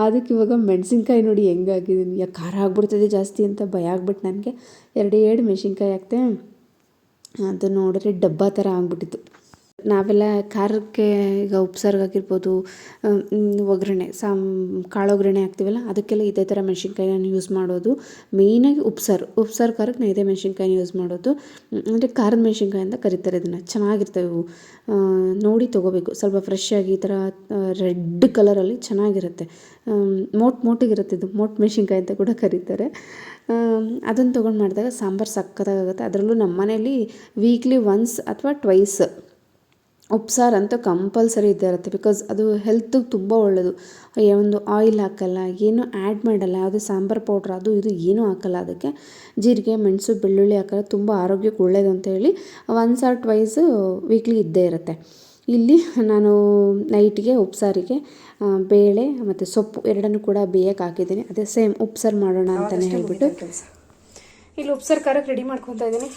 ಅದಕ್ಕೆ ಇವಾಗ ಮೆಣಸಿನ್ಕಾಯಿ ನೋಡಿ ಹೆಂಗೆ ಹಾಕಿದ್ದೀನಿ. ಯಾಕೆ ಖಾರ ಆಗ್ಬಿಡ್ತದೆ ಜಾಸ್ತಿ ಅಂತ ಭಯ ಆಗ್ಬಿಟ್ಟು ನನಗೆ 2 ಮೆಣಸಿನ್ಕಾಯಿ ಹಾಕ್ತೆ. ಅದು ನೋಡಿದ್ರೆ ಡಬ್ಬ ಥರ ಆಗ್ಬಿಟ್ಟಿತ್ತು. ನಾವೆಲ್ಲ ಖಾರಕ್ಕೆ ಈಗ ಉಪ್ಸಾರಿಗೆ ಹಾಕಿರ್ಬೋದು, ಒಗ್ಗರಣೆ ಕಾಳು ಒಗ್ಗರಣೆ ಹಾಕ್ತೀವಲ್ಲ, ಅದಕ್ಕೆಲ್ಲ ಇದೇ ಥರ ಮೆಣಸಿನ್ಕಾಯಿನ ಯೂಸ್ ಮಾಡೋದು. ಮೇಯ್ನಾಗಿ ಉಪ್ಸಾರು ಖಾರಕ್ಕೆ ನಾನು ಇದೇ ಮೆಣಸಿನ್ಕಾಯಿನ ಯೂಸ್ ಮಾಡೋದು. ಅಂದರೆ ಖಾರದ ಮೆಣಸಿನ್ಕಾಯಿ ಅಂತ ಕರೀತಾರೆ ಇದನ್ನು. ಚೆನ್ನಾಗಿರ್ತವೆ ಇವು, ನೋಡಿ ತೊಗೋಬೇಕು. ಸ್ವಲ್ಪ ಫ್ರೆಶ್ ಆಗಿ ಈ ಥರ ರೆಡ್ ಕಲರಲ್ಲಿ ಚೆನ್ನಾಗಿರುತ್ತೆ. ಮೋಟಿಗಿರುತ್ತೆ ಇದು, ಮೋಟ್ ಮೆಣಸಿನ್ಕಾಯಿ ಅಂತ ಕೂಡ ಕರೀತಾರೆ. ಅದನ್ನು ತೊಗೊಂಡು ಮಾಡಿದಾಗ ಸಾಂಬಾರು ಸಕ್ಕತ್ತಾಗುತ್ತೆ. ಅದರಲ್ಲೂ ನಮ್ಮ ಮನೇಲಿ ವೀಕ್ಲಿ ಒನ್ಸ್ ಅಥವಾ ಟ್ವೈಸ್ ಉಪ್ಸಾರು ಅಂತೂ ಕಂಪಲ್ಸರಿ ಇದ್ದೇ ಇರುತ್ತೆ. ಬಿಕಾಸ್ ಅದು ಹೆಲ್ತಿಗೆ ತುಂಬ ಒಳ್ಳೆಯದು. ಒಂದು ಆಯಿಲ್ ಹಾಕಲ್ಲ, ಏನೂ ಆ್ಯಡ್ ಮಾಡಲ್ಲ, ಯಾವುದೇ ಸಾಂಬಾರು ಪೌಡ್ರ್ ಅದು ಇದು ಏನೂ ಹಾಕಲ್ಲ. ಅದಕ್ಕೆ ಜೀರಿಗೆ, ಮೆಣಸು, ಬೆಳ್ಳುಳ್ಳಿ ಹಾಕಲ್ಲ. ತುಂಬ ಆರೋಗ್ಯಕ್ಕೆ ಒಳ್ಳೆಯದು ಅಂತೇಳಿ ಒನ್ಸ್ ಆರ್ ಟ್ವೈಸು ವೀಕ್ಲಿ ಇದ್ದೇ ಇರುತ್ತೆ. ಇಲ್ಲಿ ನಾನು ನೈಟಿಗೆ ಉಪ್ಸಾರಿಗೆ ಬೇಳೆ ಮತ್ತು ಸೊಪ್ಪು ಎರಡನ್ನೂ ಕೂಡ ಬೇಯಕ್ಕೆ ಹಾಕಿದ್ದೀನಿ. ಅದೇ ಸೇಮ್ ಉಪ್ಸಾರು ಮಾಡೋಣ ಅಂತಲೇ ಹೇಳ್ಬಿಟ್ಟು ಇಲ್ಲಿ ಉಪ್ಸಾರು ಖಾರಕ್ಕೆ ರೆಡಿ ಮಾಡ್ಕೊತಾ ಇದ್ದೀನಿ.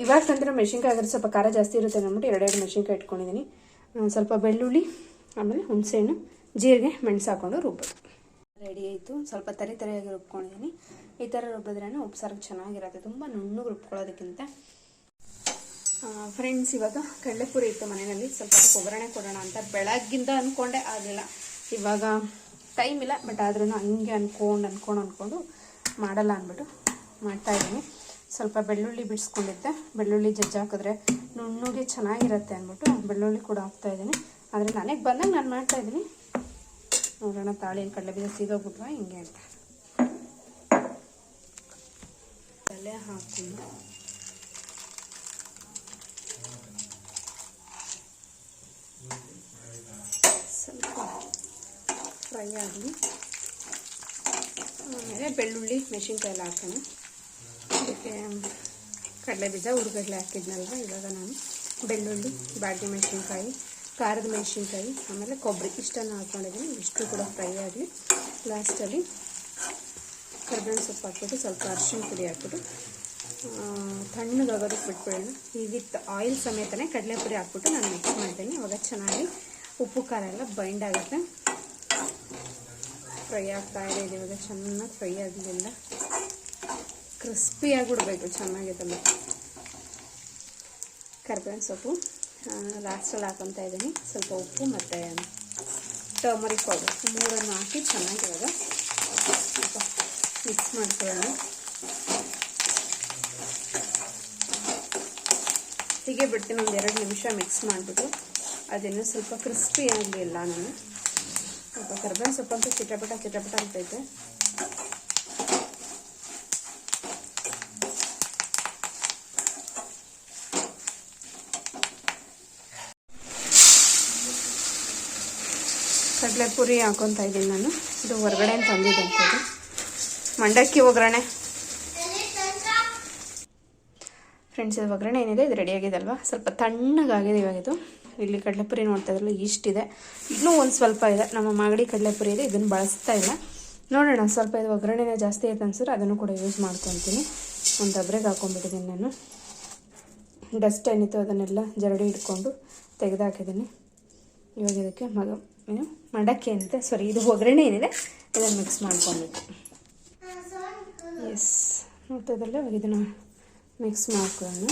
ಇವಾಗ ತಂದ್ರೆ ಮೆಣಸಿನ್ಕಾಯಿ ಆದ್ರೆ ಸ್ವಲ್ಪ ಖಾರ ಜಾಸ್ತಿ ಇರುತ್ತೆ ಅಂದ್ಬಿಟ್ಟು 2 ಮೆಣಸಿನ್ಕಾಯಿ ಇಟ್ಕೊಂಡಿದ್ದೀನಿ. ಸ್ವಲ್ಪ ಬೆಳ್ಳುಳ್ಳಿ, ಆಮೇಲೆ ಹುಣಸೆಹಣ್ಣು, ಜೀರಿಗೆ, ಮೆಣಸು ಹಾಕ್ಕೊಂಡು ರುಬ್ಬೋದು. ರೆಡಿ ಆಯಿತು. ಸ್ವಲ್ಪ ತರಿಯಾಗಿ ರುಬ್ಕೊಂಡಿದ್ದೀನಿ. ಈ ಥರ ರುಬ್ಬಿದ್ರೇ ಉಪ್ಸಾರಿಗೆ ಚೆನ್ನಾಗಿರುತ್ತೆ, ತುಂಬ ನುಣ್ಣಗೆ ರುಬ್ಕೊಳ್ಳೋದಕ್ಕಿಂತ. ಫ್ರೆಂಡ್ಸ್, ಇವಾಗ ಕಡಲೆಪುರಿ ಇತ್ತು ಮನೆಯಲ್ಲಿ, ಸ್ವಲ್ಪ ಒಗ್ಗರಣೆ ಕೊಡೋಣ ಅಂತ ಬೆಳಗ್ಗಿಂದ ಅಂದ್ಕೊಂಡೆ, ಆಗಲಿಲ್ಲ. ಇವಾಗ ಟೈಮ್ ಇಲ್ಲ, ಬಟ್ ಆದ್ರೂ ಹಂಗೆ ಅಂದ್ಕೊಂಡು ಮಾಡಲ್ಲ ಅಂದ್ಬಿಟ್ಟು ಮಾಡ್ತಾಯಿದ್ದೀನಿ. ಸ್ವಲ್ಪ ಬೆಳ್ಳುಳ್ಳಿ ಬಿಡಿಸ್ಕೊಂಡಿದ್ದೆ, ಬೆಳ್ಳುಳ್ಳಿ ಜಜ್ಜಿ ಹಾಕಿದ್ರೆ ನುಣ್ಣಗೆ ಚೆನ್ನಾಗಿರುತ್ತೆ ಅಂದ್ಬಿಟ್ಟು ಬೆಳ್ಳುಳ್ಳಿ ಕೂಡ ಹಾಕ್ತಾಯಿದ್ದೀನಿ. ಆದರೆ ನನಗೆ ಬಂದಾಗ ನಾನು ಮಾಡ್ತಾಯಿದ್ದೀನಿ. ನೋಡೋಣ ತಾಳಿನ ಕಡಲೆ ಬೀಜ ಸೀದೋಗ್ಬಿಟ್ವಾ ಹಿಂಗೆ ಅಂತ. ತಲೆ ಹಾಕೊಂಡು ಸ್ವಲ್ಪ ಫ್ರೈ ಆಗಲಿ. ಆಮೇಲೆ ಬೆಳ್ಳುಳ್ಳಿ, ಮೆಣಸಿನ್ಕಾಯಿ ಎಲ್ಲ ಹಾಕೋಣ. ಅದಕ್ಕೆ ಕಡಲೆ ಬೀಜ, ಹುರ್ಗಡ್ಲೆ ಹಾಕಿದ್ನಲ್ವ, ಇವಾಗ ನಾನು ಬೆಳ್ಳುಳ್ಳಿ, ಬಾಡಿಗೆ ಮೆಣಸಿನ್ಕಾಯಿ, ಖಾರದ ಮೆಣಸಿನ್ಕಾಯಿ, ಆಮೇಲೆ ಕೊಬ್ಬರಿ ಇಷ್ಟನ್ನು ಹಾಕ್ಕೊಂಡಿದ್ದೀನಿ. ಇಷ್ಟು ಕೂಡ ಫ್ರೈ ಆಗಲಿ. ಲಾಸ್ಟಲ್ಲಿ ಕರ್ಬೇವಿನ ಸೊಪ್ಪು ಹಾಕ್ಬಿಟ್ಟು ಸ್ವಲ್ಪ ಅರಿಶಿಣ ಪುಡಿ ಹಾಕ್ಬಿಟ್ಟು ತಣ್ಣಗಾಗೋದಕ್ಕೆ ಬಿಟ್ಬಿಡೋಣ. ಈ ವಿತ್ ಆಯಿಲ್ ಸಮೇತನೇ ಕಡಲೆಪುರಿ ಹಾಕ್ಬಿಟ್ಟು ನಾನು ಮಿಕ್ಸ್ ಮಾಡ್ತೀನಿ. ಅವಾಗ ಚೆನ್ನಾಗಿ ಉಪ್ಪು ಖಾರ ಎಲ್ಲ ಬೈಂಡ್ ಆಗುತ್ತೆ. ಫ್ರೈ ಆಗ್ತಾ ಇದೆ, ಇವಾಗ ಚೆನ್ನಾಗಿ ಫ್ರೈ ಆಗಲಿಲ್ಲ. ಕ್ರಿಸ್ಪಿ ಆಗಿಬಿಡ್ಬೇಕು ಚೆನ್ನಾಗಿದೆಲ್ಲ. ಕರ್ಬೇವಿನ ಸೊಪ್ಪು ಲಾಸ್ಟಲ್ಲಿ ಹಾಕೊತಾ ಇದ್ದೀನಿ. ಸ್ವಲ್ಪ ಉಪ್ಪು ಮತ್ತು ಟರ್ಮರಿಕ್ ಪೌಡರ್ ಮೂರನ್ನು ಹಾಕಿ ಚೆನ್ನಾಗಿವಾಗ ಸ್ವಲ್ಪ ಮಿಕ್ಸ್ ಮಾಡ್ಕೊಳ್ಳೋಣ. ಹೀಗೆ ಬಿಡ್ತೀನಿ, ಒಂದು 2 ನಿಮಿಷ ಮಿಕ್ಸ್ ಮಾಡಿಬಿಟ್ಟು. ಅದಿನ್ನೂ ಸ್ವಲ್ಪ ಕ್ರಿಸ್ಪಿ ಆಗಲಿಲ್ಲ. ನಾನು ಸ್ವಲ್ಪ ಕರ್ಬೇವಿನ ಸೊಪ್ಪಂತೂ ಚಿಟಪಟ ಅಂತೈತೆ. ಕಡಲೆಪುರಿ ಹಾಕೊತಾ ಇದ್ದೀನಿ ನಾನು. ಇದು ಹೊರಗಡೆ ತಂದಿದ್ದಂತೆ, ಇದು ಮಂಡಕ್ಕಿ ಒಗ್ಗರಣೆ. ಫ್ರೆಂಡ್ಸ್, ಇದು ಒಗ್ಗರಣೆ ಏನಿದೆ ಇದು ರೆಡಿಯಾಗಿದೆ ಅಲ್ವಾ. ಸ್ವಲ್ಪ ತಣ್ಣಗಾಗಿದೆ ಇವಾಗ ಇದು. ಇಲ್ಲಿ ಕಡಲೆಪುರಿ ನೋಡ್ತಾ ಇದ್ರಲ್ಲ ಇಷ್ಟಿದೆ, ಇನ್ನೂ ಒಂದು ಸ್ವಲ್ಪ ಇದೆ. ನಮ್ಮ ಮಾಗಡಿ ಕಡಲೆಪುರಿ ಇದೆ, ಇದನ್ನು ಬಳಸ್ತಾ ಇಲ್ಲ. ನೋಡೋಣ, ಸ್ವಲ್ಪ ಇದು ಒಗ್ಗರಣೆನೇ ಜಾಸ್ತಿ ಐತೆ ಅನ್ಸಿದ್ರೆ ಅದನ್ನು ಕೂಡ ಯೂಸ್ ಮಾಡ್ಕೊತೀನಿ. ಒಂದು ಡಬ್ರೆಗೆ ಹಾಕೊಂಡ್ಬಿಟ್ಟಿದ್ದೀನಿ ನಾನು. ಡಸ್ಟ್ ಏನಿತ್ತು ಅದನ್ನೆಲ್ಲ ಜರಡಿ ಇಟ್ಕೊಂಡು ತೆಗೆದುಹಾಕಿದ್ದೀನಿ. ಇವಾಗ ಇದಕ್ಕೆ ಮಂಡಕ್ಕಿ ಏನಿದೆ, ಇದು ಒಗ್ಗರಣೆ ಏನಿದೆ ಇದನ್ನು ಮಿಕ್ಸ್ ಮಾಡ್ಕೊಬೇಕು. ಎಸ್, ನೋಡ್ತಾ ಇದ್ರಲ್ಲ, ಇವಾಗ ಇದನ್ನು ಮಿಕ್ಸ್ ಮಾಡ್ಕೊಳ್ಳೋಣ.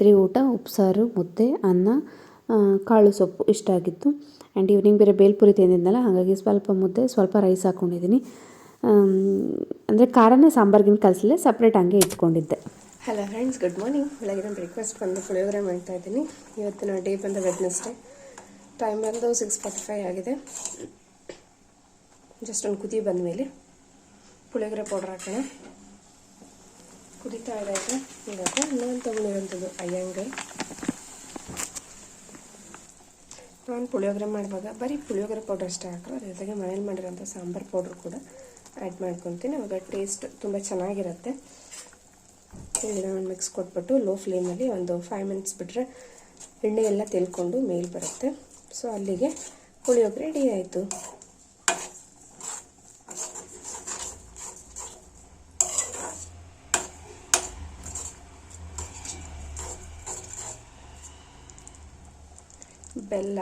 ರಾತ್ರಿ ಊಟ ಉಪ್ಸಾರು, ಮುದ್ದೆ, ಅನ್ನ, ಕಾಳು ಸೊಪ್ಪು ಇಷ್ಟ ಆಗಿತ್ತು. ಆ್ಯಂಡ್ ಈವ್ನಿಂಗ್ ಬೇರೆ ಬೇಲ್ಪುರಿ ತಿಂದಿದ್ನಲ್ಲ, ಹಾಗಾಗಿ ಸ್ವಲ್ಪ ಮುದ್ದೆ, ಸ್ವಲ್ಪ ರೈಸ್ ಹಾಕ್ಕೊಂಡಿದ್ದೀನಿ. ಅಂದರೆ ಖಾರನ ಸಾಂಬಾರ್ಗಿನ ಕಲಿಸಲೇ ಸಪ್ರೇಟ್ ಹಂಗೆ ಇಟ್ಕೊಂಡಿದ್ದೆ. Hello friends, good morning. ಬೆಳಗಿನ ಬ್ರೇಕ್ಫಾಸ್ಟ್ ಬಂದು ಪುಳಿಯೋಗರೆ ಮಾಡ್ತಾಯಿದ್ದೀನಿ. ಇವತ್ತಿನ ಡೇ ಬಂದು ವೆಡ್ನೆಸ್ಡೇ. ಟೈಮ್ ಬಂದು 6:45 ಆಗಿದೆ. ಜಸ್ಟ್ ಒಂದು ಕುದಿ ಬಂದ ಮೇಲೆ ಪುಳಿಯೋಗರೆ ಪೌಡ್ರ್ ಹಾಕೋಣ. ಕುದೀತಾ ಇದೆ. ಇವಾಗ ನಾನು ತೊಗೊಂಡಿರೋಂಥದ್ದು ಅಯ್ಯಂಗಾರ್. ನಾನು ಪುಳಿಯೋಗರೆ ಮಾಡುವಾಗ ಬರೀ ಪುಳಿಯೋಗರೆ ಪೌಡರ್ ಅಷ್ಟೇ ಹಾಕಲ್ಲ, ಅದ್ರ ಜೊತೆಗೆ ಮನೇಲಿ ಮಾಡಿರೋಂಥ ಸಾಂಬಾರು ಪೌಡ್ರ್ ಕೂಡ ಆ್ಯಡ್ ಮಾಡ್ಕೊತೀನಿ. ಅವಾಗ ಟೇಸ್ಟ್ ತುಂಬ ಚೆನ್ನಾಗಿರುತ್ತೆ. ಇದನ್ನು ಒಂದು ಮಿಕ್ಸ್ ಕೊಟ್ಬಿಟ್ಟು ಲೋ ಫ್ಲೇಮಲ್ಲಿ ಒಂದು 5 ಮಿನಿಟ್ಸ್ ಬಿಟ್ಟರೆ ಎಣ್ಣೆ ಎಲ್ಲ ತೆಲ್ಕೊಂಡು ಮೇಲೆ ಬರುತ್ತೆ. ಸೊ ಅಲ್ಲಿಗೆ ಪುಳಿಯೋಗರೆ ರೆಡಿ ಆಯಿತು. ಬೆಲ್ಲ,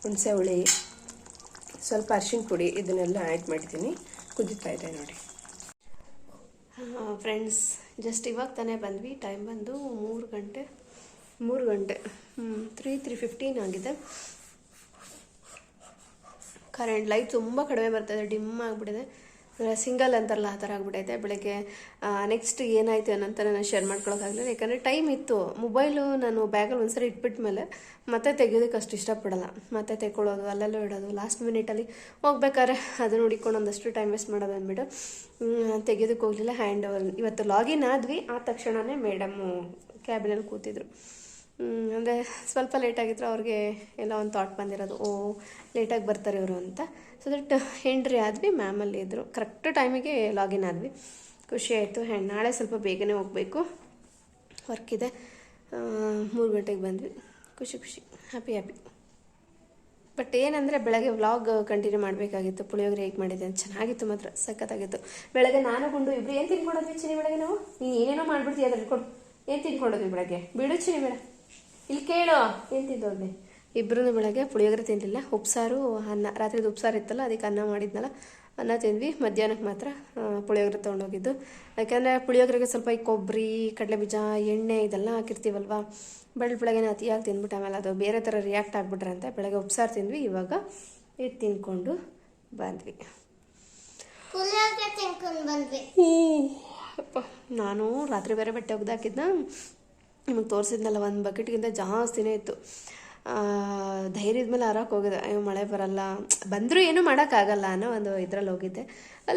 ಹುಣಸೆ ಹುಳಿ, ಸ್ವಲ್ಪ ಅರಿಶಿಣ ಪುಡಿ ಇದನ್ನೆಲ್ಲ ಆ್ಯಡ್ ಮಾಡಿದ್ದೀನಿ. ಕುದೀತಾ ಇದೆ ನೋಡಿ. ಫ್ರೆಂಡ್ಸ್, ಜಸ್ಟ್ ಇವಾಗ ತಾನೇ ಬಂದ್ವಿ. ಟೈಮ್ ಬಂದು 3 ಗಂಟೆ 3:15 ಆಗಿದೆ. ಕರೆಂಟ್ ಲೈಟ್ ತುಂಬ ಕಡಿಮೆ ಬರ್ತಾಯಿದೆ, ಡಿಮ್ ಆಗಿಬಿಟ್ಟಿದೆ. ಸಿಂಗಲ್ ಅಂತಾರಲ್ಲ ಆ ಥರ ಆಗಿಬಿಟ್ಟೈತೆ. ಬೆಳಗ್ಗೆ ನೆಕ್ಸ್ಟ್ ಏನಾಯಿತು ಅನ್ನೋಂಥ ನಾನು ಶೇರ್ ಮಾಡ್ಕೊಳಕ್ಕಾಗಲಿಲ್ಲ, ಯಾಕಂದರೆ ಟೈಮ್ ಇತ್ತು. ಮೊಬೈಲು ನಾನು ಬ್ಯಾಗಲ್ಲಿ ಒಂದ್ಸರಿ ಇಟ್ಬಿಟ್ಟ ಮೇಲೆ ಮತ್ತೆ ತೆಗೆಯೋದಕ್ಕೆ ಅಷ್ಟು ಇಷ್ಟಪಡಲ್ಲ. ಮತ್ತೆ ತೆಗೊಳ್ಳೋದು, ಅಲ್ಲೆಲ್ಲೋ ಇಡೋದು, ಲಾಸ್ಟ್ ಮಿನಿಟಲ್ಲಿ ಹೋಗ್ಬೇಕಾದ್ರೆ ಅದನ್ನು ಹುಡಿಕೊಂಡು ಒಂದಷ್ಟು ಟೈಮ್ ವೇಸ್ಟ್ ಮಾಡೋದು ಅಂದ್ಬಿಟ್ಟು ತೆಗೆಯೋದಕ್ಕೆ ಹೋಗಲಿಲ್ಲ. ಹ್ಯಾಂಡ್ ಇವತ್ತು ಲಾಗಿನ್ ಆದ್ವಿ, ಆದ ತಕ್ಷಣವೇ ಮೇಡಮ್ಮು ಕ್ಯಾಬಿನಲ್ಲಿ ಕೂತಿದ್ರು. ಅಂದರೆ ಸ್ವಲ್ಪ ಲೇಟಾಗಿದ್ರು, ಅವ್ರಿಗೆ ಎಲ್ಲ ಒಂದು ಥಾಟ್ ಬಂದಿರೋದು, ಲೇಟಾಗಿ ಬರ್ತಾರೆ ಇವರು ಅಂತ. ಸೊ ದಟ್ ಎಂಟ್ರಿ ಆದ್ವಿ, ಮ್ಯಾಮಲ್ಲಿ ಇದ್ದರು. ಕರೆಕ್ಟ್ ಟೈಮಿಗೆ ಲಾಗಿನ್ ಆದ್ವಿ. ಖುಷಿ ಆಯಿತು. ಆ್ಯಂಡ್ ನಾಳೆ ಸ್ವಲ್ಪ ಬೇಗನೆ ಹೋಗಬೇಕು, ವರ್ಕ್ ಇದೆ. 3 ಗಂಟೆಗೆ ಬಂದ್ವಿ. ಖುಷಿ ಹ್ಯಾಪಿ. ಬಟ್ ಏನಂದರೆ ಬೆಳಗ್ಗೆ ವ್ಲಾಗ್ ಕಂಟಿನ್ಯೂ ಮಾಡಬೇಕಾಗಿತ್ತು. ಪುಳಿಯೋಗರೆ ಹೇಗೆ ಮಾಡಿದೆ ಅಂತ ಚೆನ್ನಾಗಿತ್ತು, ಮಾತ್ರ ಸಖತ್ತಾಗಿತ್ತು. ಬೆಳಗ್ಗೆ ನಾನು ಗುಂಡು ಇಬ್ಬರು ಏನು ತಿನ್ಕೊಂಡೋದ್ವಿ ಚಿನಿ ಬೆಳಗ್ಗೆ. ನಾವು ನೀನು ಏನೇನೋ ಮಾಡ್ಬಿಡ್ತೀವಿ ಅದ್ರಲ್ಲಿ ಕೊಡು. ಏನು ತಿನ್ಕೊಂಡೋದ್ವಿ ಬೆಳಗ್ಗೆ? ಬಿಡು ಚಿನಿ ಬೇಡ, ಇಲ್ಲಿ ಕೇಳು, ಏನು ತಿಂದೋದ್ವಿ? ಇಬ್ಬರೂ ಬೆಳಗ್ಗೆ ಪುಳಿಯೋಗರೆ ತಿನ್ನಲಿಲ್ಲ. ಉಪ್ಸಾರು, ಅನ್ನ. ರಾತ್ರಿದು ಉಪ್ಸಾರು ಇತ್ತಲ್ಲ, ಅದಕ್ಕೆ ಅನ್ನ ಮಾಡಿದ್ನಲ್ಲ, ಅನ್ನ ತಿಂದ್ವಿ. ಮಧ್ಯಾಹ್ನಕ್ಕೆ ಮಾತ್ರ ಪುಳಿಯೋಗರೆ ತೊಗೊಂಡೋಗಿದ್ದು. ಯಾಕೆಂದರೆ ಪುಳಿಯೋಗರೆಗೆ ಸ್ವಲ್ಪ ಈ ಕೊಬ್ಬರಿ, ಕಡಲೆಬೀಜ, ಎಣ್ಣೆ ಇದೆಲ್ಲ ಹಾಕಿರ್ತೀವಲ್ವ. ಬೆಳಗ್ಗೆನೇ ಅತಿಯಾಗಿ ತಿಂದ್ಬಿಟ್ಟು ಆಮೇಲೆ ಅದು ಬೇರೆ ಥರ ರಿಯಾಕ್ಟ್ ಆಗಿಬಿಟ್ರೆ ಅಂತ ಬೆಳಗ್ಗೆ ಉಪ್ಸಾರು ತಿಂದ್ವಿ. ಇವಾಗ ಇದು ತಿನ್ಕೊಂಡು ಬಂದ್ವಿ. ಅಪ್ಪ, ನಾನು ರಾತ್ರಿ ಬೇರೆ ಬಟ್ಟೆ ಒಗ್ದಾಕಿದ್ನ, ನಿಮಗೆ ತೋರಿಸಿದ್ನಲ್ಲ, ಒಂದು ಬಕೆಟ್ಗಿಂತ ಜಾಸ್ತಿನೇ ಇತ್ತು. ಧೈರ್ಯದ ಮೇಲೆ ಹರಕ್ಕೆ ಹೋಗಿದೆ. ಅಯ್ಯೋ ಮಳೆ ಬರಲ್ಲ, ಬಂದರೂ ಏನೂ ಮಾಡೋಕ್ಕಾಗಲ್ಲ ಅನ್ನೋ ಒಂದು ಇದ್ರಲ್ಲಿ ಹೋಗಿದ್ದೆ.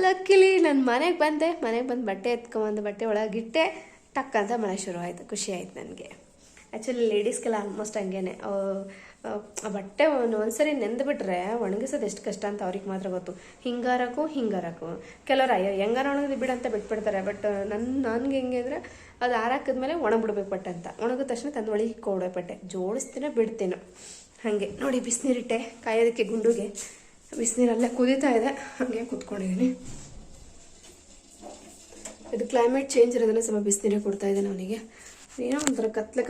ಲಕ್ಕಿಲಿ ನಾನು ಮನೆಗೆ ಬಂದು ಬಟ್ಟೆ ಎತ್ಕೊಂಬಂದು ಬಟ್ಟೆ ಒಳಗಿಟ್ಟೆ, ಟಕ್ ಅಂತ ಮಳೆ ಶುರು ಆಯಿತು. ಖುಷಿ ಆಯ್ತು ನನಗೆ. ಆ್ಯಕ್ಚುಲಿ ಲೇಡೀಸ್ಗೆಲ್ಲ ಆಲ್ಮೋಸ್ಟ್ ಹಂಗೇನೆ. ಆ ಬಟ್ಟೆ ಒಂದ್ಸರಿ ನೆಂದುಬಿಟ್ರೆ ಒಣಗಿಸೋದು ಎಷ್ಟು ಕಷ್ಟ ಅಂತ ಅವ್ರಿಗೆ ಮಾತ್ರ ಗೊತ್ತು. ಹಿಂಗಾರಕ್ಕೂ ಕೆಲವರು ಅಯ್ಯೋ ಹೆಂಗಾರ ಒಣಗಿದ್ ಬಿಡಂತ ಬಿಟ್ಬಿಡ್ತಾರೆ. ಬಟ್ ನನಗೆ ಹೆಂಗೆ ಅಂದರೆ ಅದು ಹಾರಾಕಿದ್ಮೇಲೆ ಒಣಗಿಬಿಡ್ಬೇಕು ಬಟ್ಟೆ ಅಂತ. ಒಣಗಿದ ತಕ್ಷಣ ತಂದು ಒಳಗೆ ಕೊಡೋ ಬಟ್ಟೆ ಜೋಡಿಸ್ತೀನೋ ಬಿಡ್ತೀನೋ ಹಾಗೆ ನೋಡಿ ಬಿಸಿನೀರಿಟ್ಟೆ ಕಾಯೋದಕ್ಕೆ ಗುಂಡುಗೆ. ಬಿಸಿನೀರಲ್ಲೇ ಕುದೀತಾ ಇದೆ, ಹಾಗೆ ಕೂತ್ಕೊಂಡಿದ್ದೀನಿ. ಇದು ಕ್ಲೈಮೇಟ್ ಚೇಂಜ್ ಇರೋದನ್ನ ಸ್ವಲ್ಪ ಬಿಸಿನೀರೇ ಕೊಡ್ತಾ ಇದ್ದೇನೆ ಅವನಿಗೆ. ಏನೋ ಒಂಥರ ಕತ್ಲೆ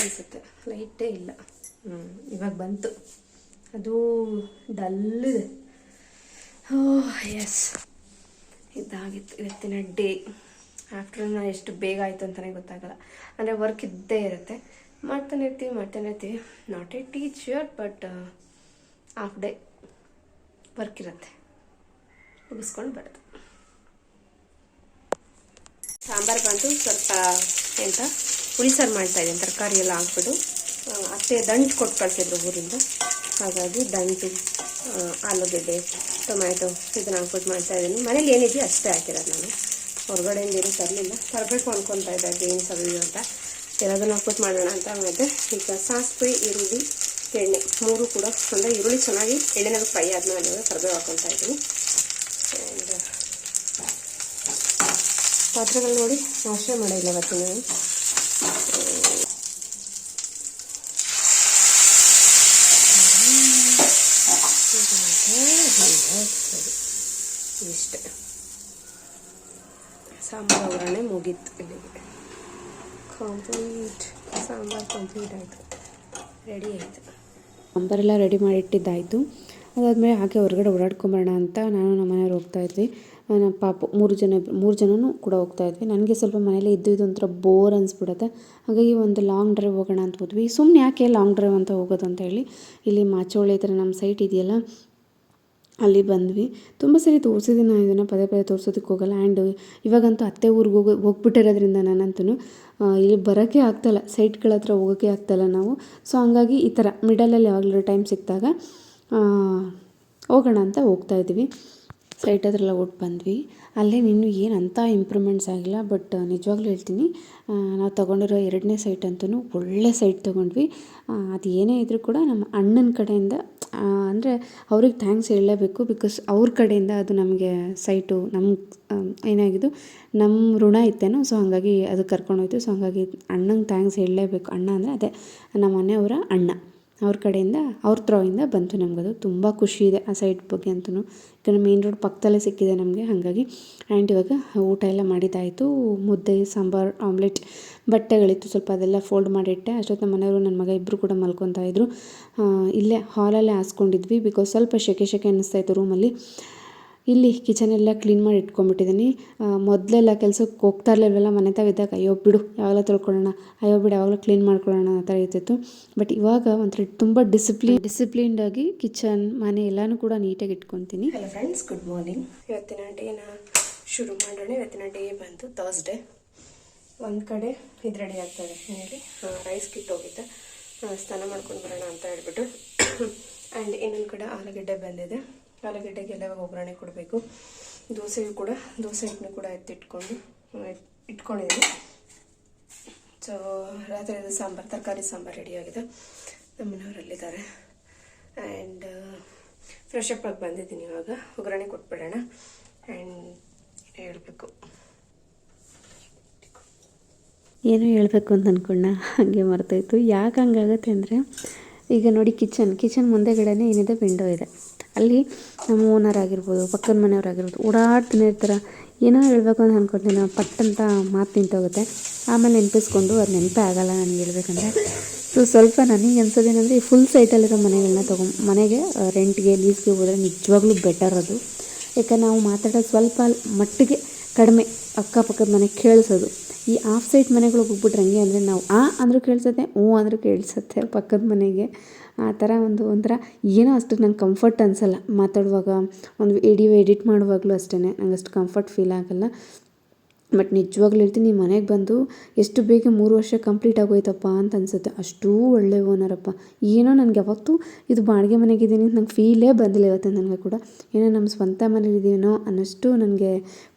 ಅನಿಸುತ್ತೆ, ಲೈಟೇ ಇಲ್ಲ. ಇವಾಗ ಬಂತು, ಅದು ಡಲ್ಲಿದೆ. ಎಸ್, ಇದಾಗಿತ್ತು ಇವತ್ತಿನ ಡೇ. ಆಫ್ಟರ್ನೂನ್ ಎಷ್ಟು ಬೇಗ ಆಯಿತು ಅಂತಲೇ ಗೊತ್ತಾಗಲ್ಲ. ಅಂದರೆ ವರ್ಕ್ ಇದ್ದೇ ಇರುತ್ತೆ, ಮಾಡ್ತಾನೆ ಇರ್ತೀವಿ. Not A teacher, but half day work ಇರುತ್ತೆ, ಮುಗಿಸ್ಕೊಂಡು ಬರೋದು. ಸಾಂಬಾರು ಬಂದು ಸ್ವಲ್ಪ ಎಂತ ಹುಳಿಸಾರು ಮಾಡ್ತಾಯಿದ್ದೀನಿ, ತರಕಾರಿ ಎಲ್ಲ ಹಾಕ್ಬಿಟ್ಟು. ಅತ್ತೆ ದಂಟು ಕೊಟ್ಟು ಕಳಿಸಿದ್ರು ಊರಿಂದ, ಹಾಗಾಗಿ ದಂಟು, ಆಲೂಗೆಡ್ಡೆ, ಟೊಮ್ಯಾಟೊ ಇದನ್ನು ಹಾಕ್ಬಿಟ್ಟು ಮಾಡ್ತಾಯಿದ್ದೀನಿ. ಮನೇಲಿ ಏನಿದೆಯೋ ಅಷ್ಟೇ ಹಾಕಿರೋದು ನಾನು, ಹೊರಗಡೆಯಿಂದ ಏನೂ ತರಲಿಲ್ಲ. ತರಬೇಕು ಅಂದ್ಕೊತಾ ಇದ್ದೆ, ಬೀನ್ಸ್ ಅದು ಇದು ಅಂತ, ಎಲ್ಲದನ್ನು ಹಾಕ್ಬಿಟ್ಟು ಮಾಡೋಣ ಅಂತ ಮಾಡಿದೆ. ಈಗ ಸಾಸಿವೆ, ಈರುಳ್ಳಿ, ಎಣ್ಣೆ 3 ಕೂಡ, ಅಂದರೆ ಈರುಳ್ಳಿ ಚೆನ್ನಾಗಿ ಎಣ್ಣೆನಲ್ಲಿ ಫ್ರೈ ಆದಮೇಲೆ ಕರಿಬೇವು ಹಾಕ್ಕೊತಾ ಇದ್ದೀನಿ. ಆ್ಯಂಡ್ ಪಾತ್ರೆಗಳು ನೋಡಿ ನಾಶ ಮಾಡಿಲ್ಲ ಇವತ್ತು ನಾನು. ಇಷ್ಟೇ, ಸಾಂಬಾರು ಒಗ್ಗರಣೆ ಮುಗೀತು. ಇಲ್ಲಿಗೆ ಕಂಪ್ಲೀಟ್, ಸಾಂಬಾರು ಕಂಪ್ಲೀಟ್ ಆಯಿತು, ರೆಡಿ ಆಯಿತು. ಸಾಂಬಾರೆಲ್ಲ ರೆಡಿ ಮಾಡಿಟ್ಟಿದ್ದಾಯಿತು. ಅದಾದಮೇಲೆ ಹಾಗೆ ಹೊರಗಡೆ ಓಡಾಡ್ಕೊಂಬರೋಣ ಅಂತ ನಾನು ನಮ್ಮ ಮನೆಯವ್ರು ಹೋಗ್ತಾಯಿದ್ವಿ. ನಮ್ಮ ಪಾಪು 3 ಜನನೂ ಕೂಡ ಹೋಗ್ತಾಯಿದ್ವಿ. ನನಗೆ ಸ್ವಲ್ಪ ಮನೇಲಿ ಇದ್ದು ಒಂಥರ ಬೋರ್ ಅನಿಸ್ಬಿಡುತ್ತೆ. ಹಾಗಾಗಿ ಒಂದು ಲಾಂಗ್ ಡ್ರೈವ್ ಹೋಗೋಣ ಅಂತ ಹೋದ್ವಿ. ಸುಮ್ಮನೆ ಯಾಕೆ ಲಾಂಗ್ ಡ್ರೈವ್ ಅಂತ ಹೋಗೋದು ಅಂತ ಹೇಳಿ ಇಲ್ಲಿ ಮಾಚೋಳಿ ಹತ್ರ ನಮ್ಮ ಸೈಟ್ ಇದೆಯಲ್ಲ, ಅಲ್ಲಿ ಬಂದ್ವಿ. ತುಂಬ ಸರಿ ತೋರಿಸಿದ್ದೀನಿ ನಾನು ಇದನ್ನು, ಪದೇ ತೋರಿಸೋದಕ್ಕೆ ಹೋಗಲ್ಲ. ಆ್ಯಂಡ್ ಇವಾಗಂತೂ ಅತ್ತೆ ಊರಿಗೆ ಹೋಗ್ಬಿಟ್ಟಿರೋದ್ರಿಂದ ನಾನಂತೂ ಇಲ್ಲಿ ಬರೋಕ್ಕೆ ಆಗ್ತಾಯಿಲ್ಲ, ಸೈಟ್ಗಳ ಹತ್ರ ಹೋಗೋಕ್ಕೆ ಆಗ್ತಾಯಿಲ್ಲ ನಾವು. ಸೊ ಹಂಗಾಗಿ ಈ ಥರ ಮಿಡಲಲ್ಲಿ ಯಾವಾಗಲೂ ಟೈಮ್ ಸಿಕ್ಕಿದಾಗ ಹೋಗೋಣ ಅಂತ ಹೋಗ್ತಾಯಿದ್ವಿ. ಸೈಟ್ ಹತ್ರ ಎಲ್ಲ ಓಟ್ ಬಂದ್ವಿ. ಅಲ್ಲೇ ಇನ್ನೂ ಏನು ಅಂಥ ಇಂಪ್ರೂವ್ಮೆಂಟ್ಸ್ ಆಗಿಲ್ಲ, ಬಟ್ ನಿಜವಾಗ್ಲೂ ಹೇಳ್ತೀನಿ, ನಾವು ತೊಗೊಂಡಿರೋ 2ನೇ ಸೈಟ್ ಅಂತೂ ಒಳ್ಳೆ ಸೈಟ್ ತೊಗೊಂಡ್ವಿ. ಅದು ಏನೇ ಇದ್ರೂ ಕೂಡ ನಮ್ಮ ಅಣ್ಣನ ಕಡೆಯಿಂದ, ಅಂದರೆ ಅವ್ರಿಗೆ ಥ್ಯಾಂಕ್ಸ್ ಹೇಳಲೇಬೇಕು. ಬಿಕಾಸ್ ಅವ್ರ ಕಡೆಯಿಂದ ಅದು ನಮಗೆ ಸೈಟು ಏನಾಗಿದ್ದು ನಮ್ಮ ಋಣ ಇತ್ತೇನೋ. ಸೊ ಹಾಗಾಗಿ ಅದು ಕರ್ಕೊಂಡೋಯ್ತು. ಸೊ ಹಾಗಾಗಿ ಅಣ್ಣಂಗೆ ಥ್ಯಾಂಕ್ಸ್ ಹೇಳಲೇಬೇಕು. ಅಣ್ಣ ಅಂದರೆ ಅದೇ ನಮ್ಮ ಮನೆಯವರ ಅಣ್ಣ, ಅವ್ರ ಕಡೆಯಿಂದ, ಅವ್ರ ಥ್ರೋಯಿಂದ ಬಂತು ನಮಗದು. ತುಂಬ ಖುಷಿ ಇದೆ ಆ ಸೈಟ್ ಬಗ್ಗೆ ಅಂತೂ. ಯಾಕಂದರೆ ಮೇನ್ ರೋಡ್ ಪಕ್ಕದಲ್ಲೇ ಸಿಕ್ಕಿದೆ ನಮಗೆ, ಹಾಗಾಗಿ. ಆ್ಯಂಡ್ ಇವಾಗ ಊಟ ಎಲ್ಲ ಮಾಡಿದ್ದಾಯಿತು. ಮುದ್ದೆ, ಸಾಂಬಾರು, ಆಮ್ಲೆಟ್, ಬಟ್ಟೆಗಳಿತ್ತು ಸ್ವಲ್ಪ, ಅದೆಲ್ಲ ಫೋಲ್ಡ್ ಮಾಡಿಟ್ಟೆ. ಅಷ್ಟೊತ್ತು ನಮ್ಮ ಮನೆಯವರು ನನ್ನ ಮಗ ಇಬ್ಬರು ಕೂಡ ಮಲ್ಕೊತಾ ಇದ್ರು. ಇಲ್ಲೇ ಹಾಲಲ್ಲೇ ಹಾಸ್ಕೊಂಡಿದ್ವಿ, ಬಿಕಾಸ್ ಸ್ವಲ್ಪ ಶೆಕೆ ಅನ್ನಿಸ್ತಾಯಿತ್ತು ರೂಮಲ್ಲಿ. ಇಲ್ಲಿ ಕಿಚನೆಲ್ಲ ಕ್ಲೀನ್ ಮಾಡಿ ಇಟ್ಕೊಂಡ್ಬಿಟ್ಟಿದ್ದೀನಿ. ಮೊದಲೆಲ್ಲ ಕೆಲಸಕ್ಕೆ ಹೋಗ್ತಾ ಇರಲಿಲ್ವಲ್ಲ, ಮನೆ ತಾವಿದ್ದಾಗ ಅಯ್ಯೋ ಬಿಡು ಯಾವಾಗಲೂ ತೊಳ್ಕೊಳ್ಳೋಣ, ಅಯ್ಯೋ ಬಿಡು ಯಾವಾಗಲೂ ಕ್ಲೀನ್ ಮಾಡ್ಕೊಳ್ಳೋಣ ಆ ಥರ ಇರ್ತಿತ್ತು. ಬಟ್ ಇವಾಗ ಒಂಥರ ತುಂಬ ಡಿಸಿಪ್ಲಿನ್ಡಾಗಿ ಕಿಚನ್, ಮನೆ ಎಲ್ಲನೂ ಕೂಡ ನೀಟಾಗಿ ಇಟ್ಕೊತೀನಿ. Hello friends, good morning. ಇವತ್ತಿನ ಡೇನ ಶುರು ಮಾಡೋಣ. ಇವತ್ತಿನ ಡೇ ಬಂತು ಥರ್ಸ್ಡೇ. ಒಂದು ಕಡೆ ಇದು ರೆಡಿ ಆಗ್ತಾಯಿದೆ ಮನೇಲಿ, ರೈಸ್ ಕಿಟ್ ಹೋಗಿದ್ದೆ, ಸ್ನಾನ ಮಾಡ್ಕೊಂಡು ಬರೋಣ ಅಂತ ಹೇಳ್ಬಿಟ್ಟು. ಆ್ಯಂಡ್ ಇನ್ನೊಂದು ಕಡೆ ಆಲೂಗೆಡ್ಡೆ ಬಂದಿದೆ, ಆಲೂಗೆಡ್ಡೆಗೆಲ್ಲ ಒಗ್ಗರಣೆ ಕೊಡಬೇಕು. ದೋಸೆಗೂ ಕೂಡ ದೋಸೆ ಹಿಟ್ಟನ್ನು ಕೂಡ ಇಟ್ಕೊಂಡಿದ್ದೀನಿ. ಸೊ ರಾತ್ರಿ ಸಾಂಬಾರು, ತರಕಾರಿ ಸಾಂಬಾರು ರೆಡಿಯಾಗಿದೆ. ನಮ್ಮನೆಯವರಲ್ಲಿದ್ದಾರೆ. ಆ್ಯಂಡ್ ಫ್ರೆಶ್ ಅಪ್ ಆಗಿ ಬಂದಿದ್ದೀನಿ. ಇವಾಗ ಒಗ್ಗರಣೆ ಕೊಟ್ಬಿಡೋಣ. ಆ್ಯಂಡ್ ಹೇಳಬೇಕು, ಏನೋ ಹೇಳಬೇಕು ಅಂತ ಅಂದ್ಕೊಂಡ, ಹಾಗೆ ಮರ್ತೋಯ್ತು. ಯಾಕೆ ಹಂಗಾಗತ್ತೆ ಅಂದರೆ, ಈಗ ನೋಡಿ ಕಿಚನ್ ಮುಂದೆಗಡೆನೇ ಏನಿದೆ, ವಿಂಡೋ ಇದೆ. ಅಲ್ಲಿ ನಮ್ಮ ಓನರ್ ಆಗಿರ್ಬೋದು, ಪಕ್ಕದ ಮನೆಯವರಾಗಿರ್ಬೋದು ಓಡಾಡ್ತಾನೆ ಇರ್ತಾರೆ. ಏನೋ ಹೇಳಬೇಕು ಅಂತ ಅಂದ್ಕೊಳ್ತೀನಿ, ನಾವು ಪಟ್ಟಂತ ಮಾತು ನಿಂತೋಗುತ್ತೆ. ಆಮೇಲೆ ನೆನಪಿಸ್ಕೊಂಡು ಅದು ನೆನಪೇ ಆಗಲ್ಲ ನನಗೆ ಹೇಳ್ಬೇಕಂದ್ರೆ. ಸೊ ಸ್ವಲ್ಪ ನನಗೆ ಅನ್ಸೋದೇನೆಂದರೆ, ಈ ಫುಲ್ ಸೈಟಲ್ಲಿರೋ ಮನೆಗಳನ್ನ ಮನೆಗೆ ರೆಂಟ್ಗೆ, ಲೀಸ್ಗೆ ಹೋದರೆ ನಿಜವಾಗ್ಲೂ ಬೆಟರ್ ಅದು. ಯಾಕಂದ್ರೆ ನಾವು ಮಾತಾಡೋದು ಸ್ವಲ್ಪ ಮಟ್ಟಿಗೆ ಕಡಿಮೆ, ಅಕ್ಕಪಕ್ಕದ ಮನೆ ಕೇಳಿಸೋದು. ಈ ಆಫ್ ಸೈಟ್ ಮನೆಗಳು ಹೋಗ್ಬಿಟ್ರೆ ಹಂಗೆ, ಅಂದರೆ ನಾವು ಅಂದರೂ ಕೇಳಿಸುತ್ತೆ, ಅಂದರೂ ಕೇಳಿಸುತ್ತೆ ಪಕ್ಕದ ಮನೆಗೆ. ಆ ಥರ ಒಂಥರ ಏನೋ ಅಷ್ಟು ನಂಗೆ ಕಂಫರ್ಟ್ ಅನಿಸಲ್ಲ ಮಾತಾಡುವಾಗ. ಒಂದು ವಿಡಿಯೋ ಎಡಿಟ್ ಮಾಡುವಾಗಲೂ ಅಷ್ಟೇ ನಂಗೆ ಅಷ್ಟು ಕಂಫರ್ಟ್ ಫೀಲ್ ಆಗಲ್ಲ. ಬಟ್ ನಿಜವಾಗ್ಲೂ ಹೇಳ್ತೀನಿ, ಮನೆಗೆ ಬಂದು ಎಷ್ಟು ಬೇಗ 3 ವರ್ಷ ಕಂಪ್ಲೀಟ್ ಆಗೋಯ್ತಪ್ಪ ಅಂತ ಅನಿಸುತ್ತೆ. ಅಷ್ಟೂ ಒಳ್ಳೆ ಓನರಪ್ಪ. ಏನೋ ನನಗೆ ಯಾವತ್ತೂ ಇದು ಬಾಡಿಗೆ ಮನೆಗಿದ್ದೀನಿ ಅಂತ ನಂಗೆ ಫೀಲೇ ಬಂದಿಲ್ಲ ಇವತ್ತು ನನಗೆ ಕೂಡ. ಏನೋ ನಮ್ಮ ಸ್ವಂತ ಮನೇಲಿದ್ದೀನೋ ಅನ್ನೋಷ್ಟು ನನಗೆ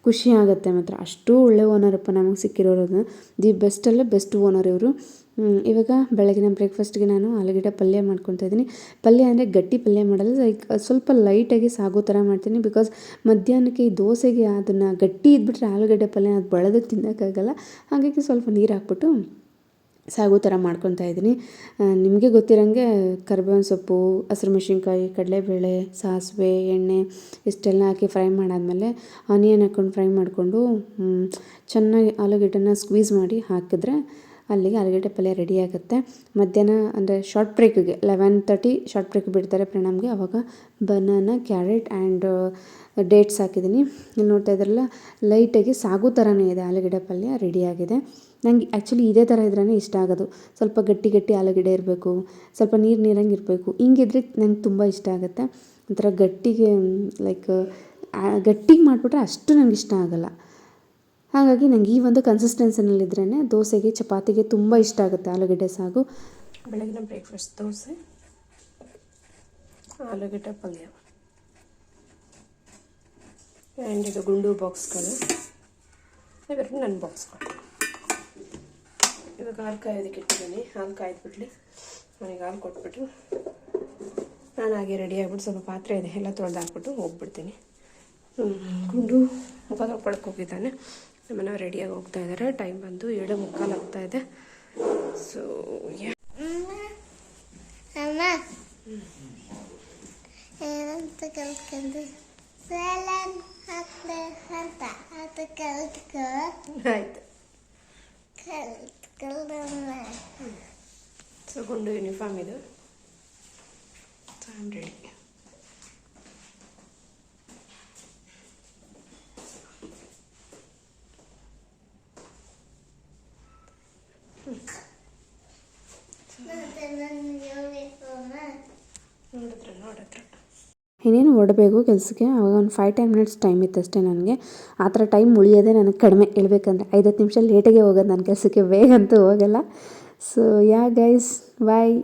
ಖುಷಿ ಆಗುತ್ತೆ ಮಾತ್ರ. ಅಷ್ಟೂ ಒಳ್ಳೆ ಓನರಪ್ಪ ನಮಗೆ ಸಿಕ್ಕಿರೋದು. ದಿ ಬೆಸ್ಟಲ್ಲೇ ಬೆಸ್ಟ್ ಓನರ್ ಇವರು. ಇವಾಗ ಬೆಳಗಿನ ಬ್ರೇಕ್ಫಾಸ್ಟ್ಗೆ ನಾನು ಆಲೂಗಡ್ಡೆ ಪಲ್ಯ ಮಾಡ್ಕೊತಾ ಇದ್ದೀನಿ. ಪಲ್ಯ ಅಂದರೆ ಗಟ್ಟಿ ಪಲ್ಯ ಮಾಡಲ್ಲ, ಲೈಕ್ ಸ್ವಲ್ಪ ಲೈಟಾಗಿ ಸಾಗೋ ಥರ ಮಾಡ್ತೀನಿ. ಬಿಕಾಸ್ ಮಧ್ಯಾಹ್ನಕ್ಕೆ ಈ ದೋಸೆಗೆ ಅದನ್ನು ಗಟ್ಟಿ ಇದ್ಬಿಟ್ರೆ ಆಲೂಗಡ್ಡೆ ಪಲ್ಯ ಅದು ಬಳದು ತಿನ್ನೋಕ್ಕಾಗಲ್ಲ. ಹಾಗಾಗಿ ಸ್ವಲ್ಪ ನೀರು ಹಾಕ್ಬಿಟ್ಟು ಸಾಗು ಥರ ಮಾಡ್ಕೊತಾ ಇದ್ದೀನಿ. ನಿಮಗೆ ಗೊತ್ತಿರೋಂಗೆ ಕರಿಬೇವಿನ ಸೊಪ್ಪು, ಹಸಿರು ಮೆಣಸಿನ್ಕಾಯಿ, ಕಡಲೆಬೇಳೆ, ಸಾಸಿವೆ, ಎಣ್ಣೆ ಇಷ್ಟೆಲ್ಲ ಹಾಕಿ ಫ್ರೈ ಮಾಡಾದಮೇಲೆ ಆನಿಯನ್ ಹಾಕ್ಕೊಂಡು ಫ್ರೈ ಮಾಡಿಕೊಂಡು ಚೆನ್ನಾಗಿ ಆಲೂಗೆಡ್ಡೆನ ಸ್ಕ್ವೀಸ್ ಮಾಡಿ ಹಾಕಿದ್ರೆ ಅಲ್ಲಿಗೆ ಆಲೂಗಡ್ಡೆ ಪಲ್ಯ ರೆಡಿ ಆಗುತ್ತೆ. ಮಧ್ಯಾಹ್ನ ಅಂದರೆ ಶಾರ್ಟ್ ಬ್ರೇಕ್ಗೆ 11:30 ಶಾರ್ಟ್ ಬ್ರೇಕ್ ಬಿಡ್ತಾರೆ ಪ್ರಣಾಮ್ಗೆ. ಆವಾಗ ಬನಾನಾ, ಕ್ಯಾರೆಟ್ ಆ್ಯಂಡ್ ಡೇಟ್ಸ್ ಹಾಕಿದ್ದೀನಿ. ಇಲ್ಲಿ ನೋಡ್ತಾ ಇದ್ರಲ್ಲ, ಲೈಟಾಗಿ ಸಾಗು ಥರನೇ ಇದೆ ಆಲೂಗಡ್ಡೆ ಪಲ್ಯ ರೆಡಿಯಾಗಿದೆ. ನಂಗೆ ಆ್ಯಕ್ಚುಲಿ ಇದೇ ಥರ ಇದ್ರೇ ಇಷ್ಟ ಆಗೋದು. ಸ್ವಲ್ಪ ಗಟ್ಟಿ ಗಟ್ಟಿ ಆಲೂಗಡ್ಡೆ ಇರಬೇಕು, ಸ್ವಲ್ಪ ನೀರಂಗೆ ಇರಬೇಕು. ಹಿಂಗಿದ್ರೆ ನಂಗೆ ತುಂಬ ಇಷ್ಟ ಆಗುತ್ತೆ. ಒಂಥರ ಗಟ್ಟಿಗೆ ಲೈಕ್ ಗಟ್ಟಿಗೆ ಮಾಡಿಬಿಟ್ರೆ ಅಷ್ಟು ನಂಗೆ ಇಷ್ಟ ಆಗೋಲ್ಲ. ಹಾಗಾಗಿ ನಂಗೆ ಈ ಒಂದು ಕನ್ಸಿಸ್ಟೆನ್ಸಿನಲ್ಲಿದ್ರೇ ದೋಸೆಗೆ, ಚಪಾತಿಗೆ ತುಂಬ ಇಷ್ಟ ಆಗುತ್ತೆ ಆಲೂಗಡ್ಡೆ ಸಾಗು. ಬೆಳಗಿನ ಬ್ರೇಕ್ಫಾಸ್ಟ್ ದೋಸೆ, ಆಲೂಗಡ್ಡೆ ಪಲ್ಯ ಆ್ಯಂಡ್ ಇದು ಗುಂಡು ಬಾಕ್ಸ್ಗಳು, ಇವೆರಡು ನನ್ನ ಬಾಕ್ಸ್ಗಳು. ಇವಾಗ ಹಾಲು ಕಾಯೋದಕ್ಕೆ ಇಟ್ಟಿದ್ದೀನಿ. ಹಾಲು ಕಾಯ್ದುಬಿಟ್ಲಿ, ನನಗೆ ಹಾಲು ಕೊಟ್ಬಿಟ್ಟು ನಾನು ಹಾಗೆ ರೆಡಿ ಆಗಿಬಿಟ್ಟು ಸ್ವಲ್ಪ ಪಾತ್ರೆ ಇದೆ ಎಲ್ಲ ತೊಳೆದು ಹಾಕ್ಬಿಟ್ಟು ಹೋಗ್ಬಿಡ್ತೀನಿ. ಗುಂಡು ಮುಖ ತೊಳ್ಕೊಳಕ್ಕೆ ಹೋಗಿದ್ದಾನೆ. ನಮ್ಮನ್ನ ರೆಡಿಯಾಗಿ ಹೋಗ್ತಾ ಇದ್ದಾರೆ. ಟೈಮ್ ಬಂದು 7:45 ಆಗ್ತಾಯಿದೆ. ಸೊ ಅಮ್ಮ ಏನಂತ ಕಲ್ತ್ಕೊಂಡೆ ಸಾಲನ್ ಹಾಕ್ದೆ ಅಂತ ಅದು ಕಲ್ತ್ಕೊ ಆಯಿತು. ಕಲ್ತ್ಕೊಳ್ಳೋಣ. ಸೊ ಗುಂಡು ಯೂನಿಫಾರ್ಮ್ ಇದು. So I am ready. ಮತ್ತೆ ನನ್ನ ಯೂನಿಫಾರ್ಮ್ ನೋಡಿದ್ರೆ ಇನ್ನೇನು ಹೊರಡಬೇಕು ಕೆಲಸಕ್ಕೆ. ಆವಾಗ ಒಂದು 5-10 ಮಿನಿಟ್ಸ್ ಟೈಮ್ ಇತ್ತು ಅಷ್ಟೇ ನನಗೆ. ಆ ಥರ ಟೈಮ್ ಉಳಿಯೋದೇ ನನಗೆ ಕಡಿಮೆ. ಹೇಳ್ಬೇಕಂದ್ರೆ 5-10 ನಿಮಿಷ ಲೇಟಾಗೆ ಹೋಗೋದು ನಾನು ಕೆಲಸಕ್ಕೆ, ಬೇಗ ಅಂತೂ ಹೋಗಲ್ಲ. ಸೊ ಯಾ ಗೈಸ್, ಬಾಯ್.